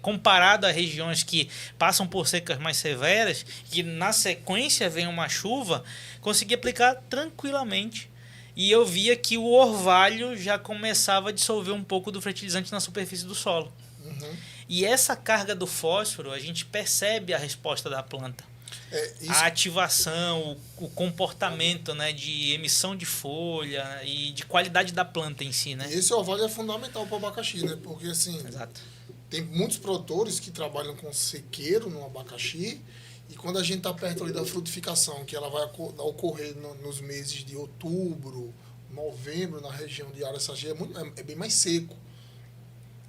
A: comparado a regiões que passam por secas mais severas, que na sequência vem uma chuva, consegui aplicar tranquilamente. E eu via que o orvalho já começava a dissolver um pouco do fertilizante na superfície do solo.
D: Uhum.
A: E essa carga do fósforo, a gente percebe a resposta da planta. A ativação, o comportamento, né, de emissão de folha e de qualidade da planta em si, né?
D: Esse orvalho é fundamental para o abacaxi, né? Porque assim,
A: Exato.
D: tem muitos produtores que trabalham com sequeiro no abacaxi e quando a gente está perto ali da frutificação, que ela vai ocorrer nos meses de outubro, novembro, na região de Araçagi, é bem mais seco.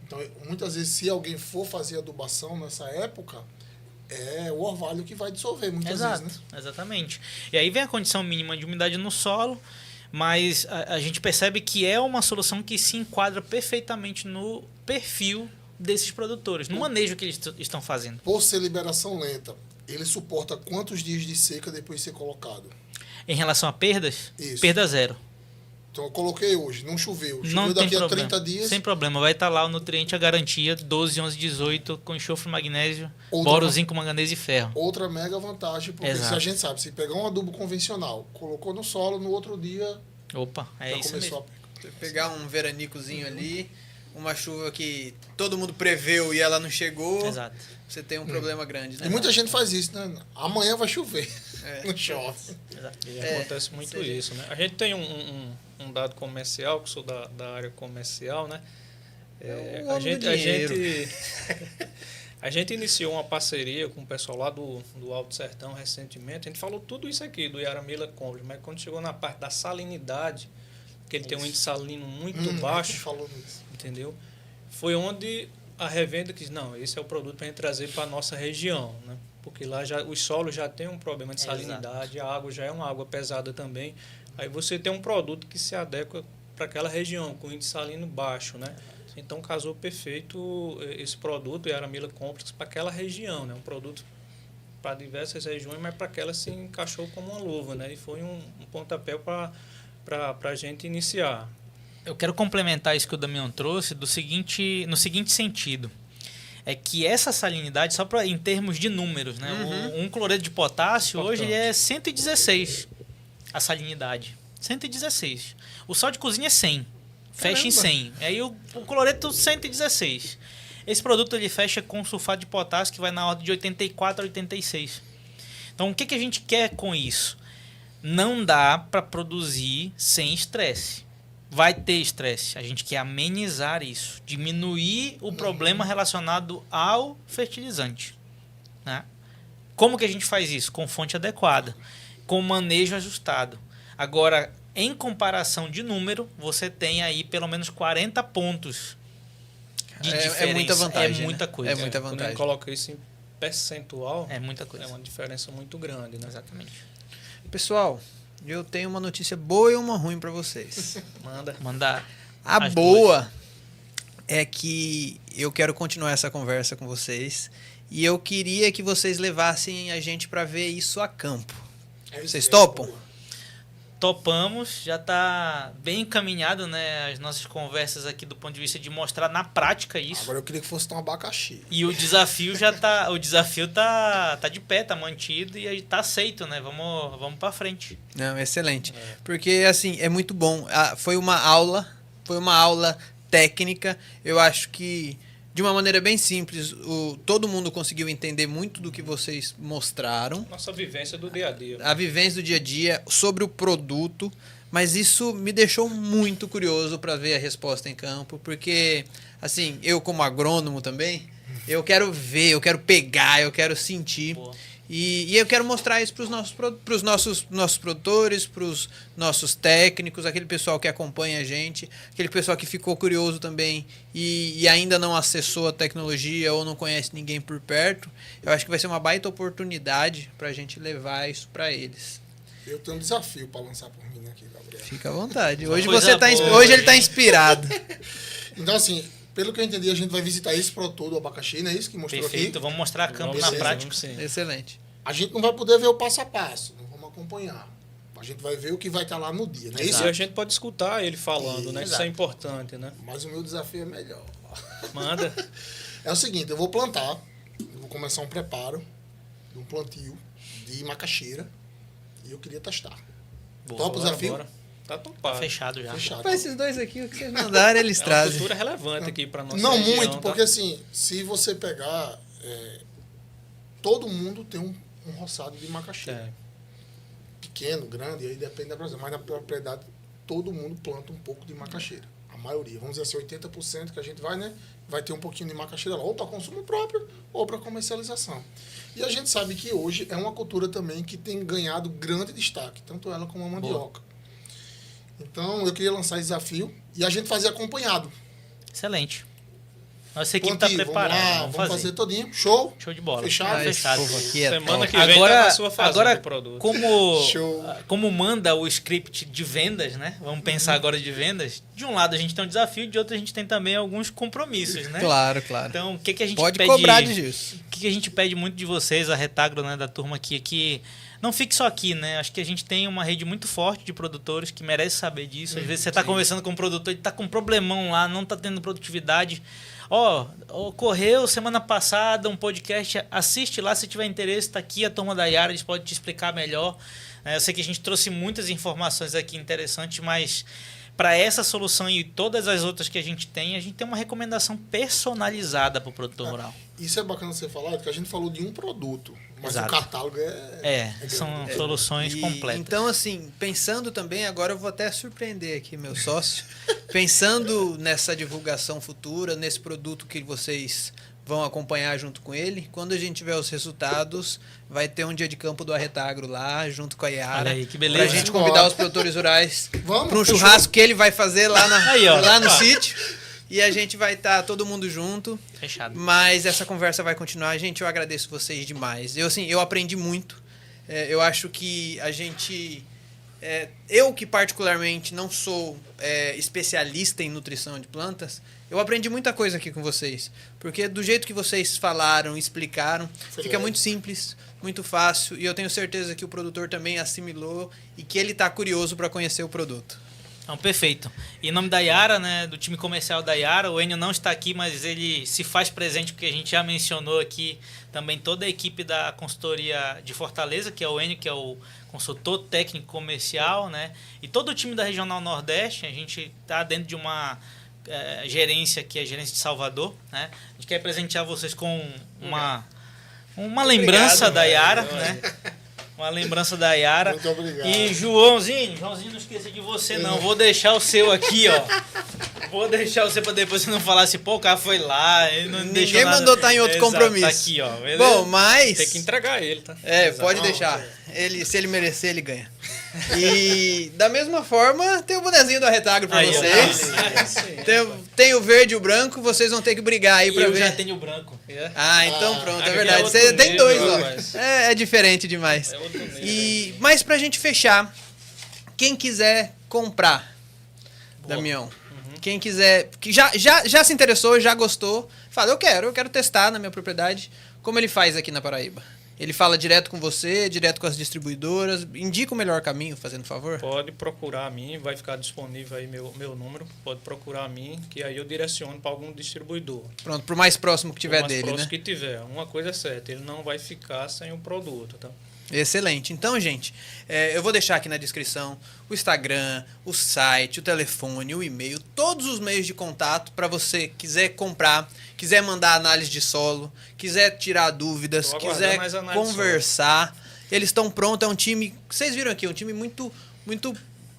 D: Então, muitas vezes, se alguém for fazer adubação nessa época, é o orvalho que vai dissolver muitas vezes, né?
A: Exatamente. E aí vem a condição mínima de umidade no solo, mas a gente percebe que é uma solução que se enquadra perfeitamente no perfil desses produtores, no manejo que eles estão fazendo.
D: Por ser liberação lenta, ele suporta quantos dias de seca depois de ser colocado?
A: Em relação a perdas,
D: Isso.
A: perda zero.
D: Então, eu coloquei hoje, não choveu.
A: Não
D: Choveu
A: tem
D: daqui a
A: problema.
D: 30 dias.
A: Sem problema, vai estar lá o nutriente, a garantia 12, 11, 18 com enxofre, magnésio,
D: Outra-
A: boro, zinco, manganês e ferro.
D: Outra mega vantagem, porque
A: Exato.
D: se a gente sabe, se pegar um adubo convencional, colocou no solo, no outro dia
A: Opa, é
D: já
A: isso
D: começou
A: mesmo.
B: Você pegar um veranicozinho ali, uma chuva que todo mundo preveu e ela não chegou,
A: Exato.
B: você tem um problema grande, né?
D: E muita gente faz isso, né? Amanhã vai chover.
B: É.
D: Não chove.
A: Exato.
C: E acontece muito
B: seja-
C: isso, né? A gente tem um dado comercial, que sou da área comercial, né?
B: o homem do dinheiro.
C: A gente iniciou uma parceria com o pessoal lá do Alto Sertão recentemente. A gente falou tudo isso aqui do Yaramila Complex, mas quando chegou na parte da salinidade, que ele tem um índice salino muito
D: A gente
C: baixo,
D: falou nisso.
C: entendeu? Foi onde a revenda quis, não, esse é o produto para a gente trazer para a nossa região, né? Porque lá os solos já tem um problema de salinidade, a água já é uma água pesada também. Aí você tem um produto que se adequa para aquela região, com índice salino baixo, né? Então casou perfeito esse produto, o Yaramila Complex, para aquela região, né? Um produto para diversas regiões, mas para aquela se encaixou como uma luva, né? E foi um pontapé para a gente iniciar.
A: Eu quero complementar isso que o Damião trouxe no seguinte sentido. É que essa salinidade, só em termos de números, né? Um cloreto de potássio, hoje ele é 116, a salinidade. 116. O sal de cozinha é 100. Fecha em 100. Aí o cloreto 116. Esse produto ele fecha com sulfato de potássio que vai na ordem de 84 a 86. Então o que a gente quer com isso? Não dá para produzir sem estresse. Vai ter estresse. A gente quer amenizar isso. Diminuir o problema relacionado ao fertilizante. Né? Como que a gente faz isso? Com fonte adequada. Com manejo ajustado. Agora, em comparação de número, você tem aí pelo menos 40 pontos de diferença.
B: É muita vantagem.
A: É muita
B: né?
A: coisa.
B: É muita
C: Quando a
B: vantagem.
C: gente coloca isso em percentual,
A: É muita coisa.
C: é uma diferença muito grande, né?
A: Exatamente.
B: Pessoal, eu tenho uma notícia boa e uma ruim para vocês.
A: Mandar.
B: A
A: As
B: boa é que eu quero continuar essa conversa com vocês e eu queria que vocês levassem a gente para ver isso a campo. Vocês topam?
A: Topamos, já está bem encaminhado, né, as nossas conversas aqui do ponto de vista de mostrar na prática isso.
D: Agora eu queria que fosse um abacaxi.
A: E o desafio tá de pé, tá mantido e está aceito, né? Vamos para frente.
B: Não, excelente. Porque assim, é muito bom. Foi uma aula técnica. Eu acho que de uma maneira bem simples, todo mundo conseguiu entender muito do que vocês mostraram.
C: Nossa vivência do dia a dia.
B: A vivência do dia a dia, sobre o produto, mas isso me deixou muito curioso para ver a resposta em campo, porque, assim, eu como agrônomo também, eu quero ver, eu quero pegar, eu quero sentir.
A: Boa.
B: E eu quero mostrar isso para os nossos produtores, para os nossos técnicos, aquele pessoal que acompanha a gente, aquele pessoal que ficou curioso também e ainda não acessou a tecnologia ou não conhece ninguém por perto. Eu acho que vai ser uma baita oportunidade para a gente levar isso para eles.
D: Eu tenho um desafio para lançar por mim aqui, Gabriel.
B: Fica à vontade. Hoje,
A: Coisa boa,
B: hoje ele
A: hein?
B: está inspirado.
D: Então, assim, pelo que eu entendi, a gente vai visitar esse produtor do abacaxi, não é isso que mostrou
A: Perfeito,
D: aqui?
A: vamos mostrar a campo na
D: Beleza,
A: prática.
C: Sim.
B: Excelente.
D: A gente não vai poder ver o passo a passo, não vamos acompanhar. A gente vai ver o que vai estar lá no dia, não é isso?
C: E a gente pode escutar ele falando, né? Isso
A: Exato.
C: é importante, né?
D: Mas o meu desafio é melhor.
C: Manda.
D: É o seguinte, eu vou plantar, eu vou começar um preparo de um plantio de macaxeira e eu queria testar.
A: Boa.
D: Topa o desafio?
C: Bora. Tá topado.
A: Fechado já.
D: Fechado.
B: Para esses dois aqui, o que vocês mandarem, eles
C: É uma
B: trazem.
C: cultura relevante aqui para nossa
D: Não
C: região,
D: muito,
C: tá?
D: porque assim, se você pegar, todo mundo tem um roçado de macaxeira.
C: É.
D: Pequeno, grande, aí depende da produção. Mas na propriedade, todo mundo planta um pouco de macaxeira. A maioria, vamos dizer assim, 80% que a gente vai, né? Vai ter um pouquinho de macaxeira lá, ou para consumo próprio, ou para comercialização. E a gente sabe que hoje é uma cultura também que tem ganhado grande destaque, tanto ela como a mandioca. Então, eu queria lançar esse desafio e a gente fazer acompanhado.
A: Excelente. Nossa equipe está
D: Plantio,
A: preparada.
D: Vamos lá, vamos fazer todinho. Show?
A: Show de bola.
D: Fechado?
A: Fechado.
B: Esse povo aqui é
C: Semana
B: top.
C: que vem tá na sua fazenda o produto.
D: Show.
A: como manda o script de vendas, né? Vamos pensar agora de vendas. De um lado a gente tem um desafio, de outro a gente tem também alguns compromissos, né?
B: Claro, claro.
A: Então, o que a gente
B: Pode
A: pede...
B: cobrar disso.
A: O que a gente pede muito de vocês, a Retagro, né, da turma aqui, é que não fique só aqui, né? Acho que a gente tem uma rede muito forte de produtores que merece saber disso. Às vezes você está conversando com um produtor, ele está com um problemão lá, não está tendo produtividade. Ocorreu semana passada um podcast, assiste lá se tiver interesse, está aqui a turma da Yara, eles podem te explicar melhor. Eu sei que a gente trouxe muitas informações aqui interessantes, mas para essa solução e todas as outras que a gente tem uma recomendação personalizada para o produtor rural.
D: Isso é bacana você falar, porque a gente falou de um produto, mas
A: Exato.
D: o catálogo é
A: São
D: grande.
A: soluções
B: E,
A: completas.
B: então, assim, pensando também, agora eu vou até surpreender aqui meu sócio, pensando nessa divulgação futura, nesse produto que vocês vão acompanhar junto com ele, quando a gente tiver os resultados, vai ter um dia de campo do Arretagro lá, junto com a Yara,
A: Olha aí, que beleza.
B: pra gente
D: Bora.
B: convidar os produtores rurais
D: Vamos,
B: para um
D: fechou.
B: churrasco que ele vai fazer lá,
A: Aí, ó.
B: lá no sítio, e a gente vai estar todo mundo junto.
A: Fechado.
B: Mas essa conversa vai continuar. Gente, eu agradeço vocês demais. Eu aprendi muito. Eu acho que a gente... eu que particularmente não sou especialista em nutrição de plantas, eu aprendi muita coisa aqui com vocês. Porque do jeito que vocês falaram, explicaram, fica muito simples, muito fácil. E eu tenho certeza que o produtor também assimilou e que ele está curioso para conhecer o produto.
A: Então, perfeito. Em nome da Yara, né, do time comercial da Yara, o Enio não está aqui, mas ele se faz presente porque a gente já mencionou aqui também toda a equipe da consultoria de Fortaleza, que é o Enio, que é o consultor técnico comercial, né, e todo o time da Regional Nordeste. A gente está dentro de uma gerência, que é a gerência de Salvador, né. A gente quer presentear vocês com uma lembrança da Yara, né. Uma lembrança da Yara.
D: Muito obrigado.
A: E Joãozinho, não esqueça de você não. Vou deixar o seu aqui, ó. Vou deixar o seu pra depois você não falar assim, pô, o cara foi lá, ele não deixou
B: Ninguém
A: nada.
B: mandou estar em outro
A: Exato,
B: compromisso.
A: Tá aqui, ó. Beleza?
B: Bom, mas...
C: Tem que entregar ele, tá?
B: Pode
D: Não,
B: deixar. Se ele merecer, ele ganha. E da mesma forma, tem o bonezinho do Arretagro pra
A: Aí, ó.
B: vocês. Tem o verde e o branco, vocês vão ter que brigar aí
A: E
B: pra
A: eu
B: ver.
A: já tenho o branco.
B: Então pronto,
C: aqui
B: é
C: é
B: verdade.
C: outro
B: Você tem
C: nível,
B: dois, ó.
C: rapaz.
B: É diferente demais.
C: É outro nível.
B: Mas pra gente fechar, quem quiser comprar, Damião, quem quiser, que já se interessou, já gostou, fala, eu quero testar na minha propriedade, como ele faz aqui na Paraíba? Ele fala direto com você, direto com as distribuidoras, indica o melhor caminho, fazendo favor?
C: Pode procurar a mim, vai ficar disponível aí meu número. Pode procurar a mim, que aí eu direciono para algum distribuidor.
B: Pronto, pro mais próximo que tiver
C: O mais
B: dele,
C: próximo
B: né?
C: que tiver. Uma coisa é certa, ele não vai ficar sem o produto, tá?
B: Excelente. Então, gente, eu vou deixar aqui na descrição o Instagram, o site, o telefone, o e-mail, todos os meios de contato para você quiser comprar, quiser mandar análise de solo, quiser tirar dúvidas,
C: Tô aguardando
B: quiser
C: mais análise de
B: conversar. Eles estão prontos, é um time, vocês viram aqui, um time muito muito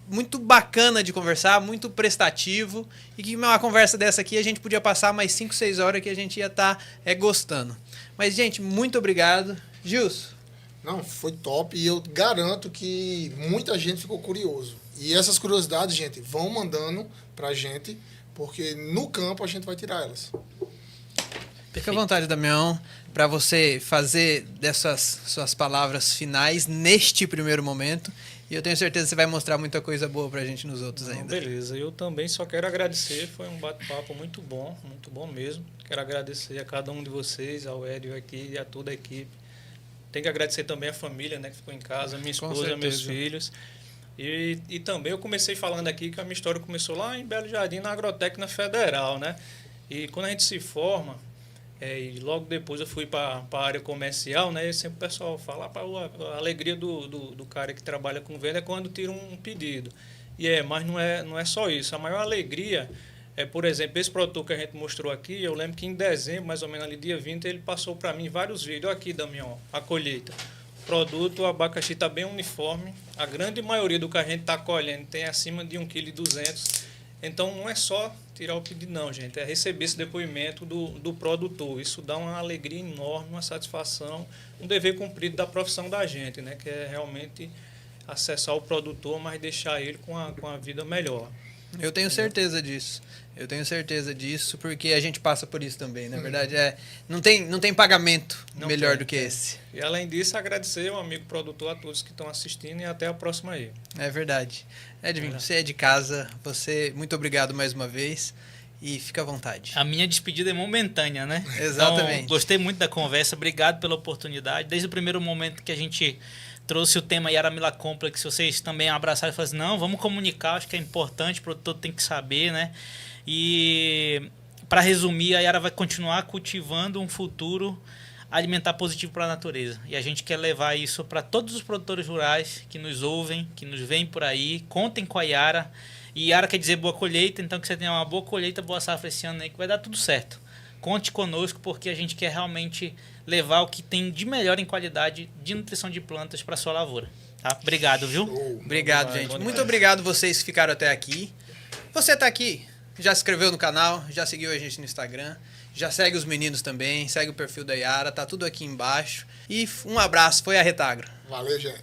B: muito bacana de conversar, muito prestativo, e que uma conversa dessa aqui a gente podia passar mais 5, 6 horas que a gente ia estar gostando. Mas, gente, muito obrigado. Gilson.
D: Não, foi top e eu garanto que muita gente ficou curioso. E essas curiosidades, gente, vão mandando pra gente, porque no campo a gente vai tirar elas.
B: Fica à vontade, Damião, para você fazer dessas suas palavras finais neste primeiro momento. E eu tenho certeza que você vai mostrar muita coisa boa pra gente nos outros ainda.
C: Beleza, eu também só quero agradecer, foi um bate-papo muito bom mesmo. Quero agradecer a cada um de vocês, ao Hélio aqui e a toda a equipe. Tenho que agradecer também a família, né, que ficou em casa, minha esposa, meus filhos. E também eu comecei falando aqui que a minha história começou lá em Belo Jardim, na Agrotécnica Federal, né? E quando a gente se forma, e logo depois eu fui para a área comercial, né? E sempre o pessoal fala, a alegria do cara que trabalha com venda é quando tira um pedido. Mas não é só isso. A maior alegria é, por exemplo, esse produtor que a gente mostrou aqui, eu lembro que em dezembro, mais ou menos ali dia 20, ele passou para mim vários vídeos. Olha aqui, Damião, a colheita. O produto, o abacaxi está bem uniforme. A grande maioria do que a gente está colhendo tem acima de 1,2 kg. Então, não é só tirar o pedido, não, gente. É receber esse depoimento do produtor. Isso dá uma alegria enorme, uma satisfação, um dever cumprido da profissão da gente, né? Que é realmente acessar o produtor, mas deixar ele com a vida melhor.
B: Eu tenho certeza disso. Eu tenho certeza disso, porque a gente passa por isso também. Na verdade, não tem pagamento melhor do que esse.
C: E além disso, agradecer ao amigo produtor, a todos que estão assistindo, e até a próxima aí.
B: É verdade. Edwin, você é de casa, muito obrigado mais uma vez e fica à vontade.
A: A minha despedida é momentânea, né?
B: Exatamente.
A: Então, gostei muito da conversa, obrigado pela oportunidade. Desde o primeiro momento que a gente trouxe o tema Yaramila Complex, vocês também abraçaram e falaram assim, não, vamos comunicar, acho que é importante, o produtor tem que saber, né? E, para resumir, a Yara vai continuar cultivando um futuro alimentar positivo para a natureza. E a gente quer levar isso para todos os produtores rurais que nos ouvem, que nos veem por aí. Contem com a Yara. E Yara quer dizer boa colheita, então que você tenha uma boa colheita, boa safra esse ano aí, que vai dar tudo certo. Conte conosco, porque a gente quer realmente levar o que tem de melhor em qualidade de nutrição de plantas para a sua lavoura. Tá? Obrigado, viu?
B: Obrigado, gente. Muito obrigado vocês que ficaram até aqui. Você tá aqui, já se inscreveu no canal, já seguiu a gente no Instagram, já segue os meninos também, segue o perfil da Yara, tá tudo aqui embaixo. E um abraço, foi a Retagra.
D: Valeu, gente.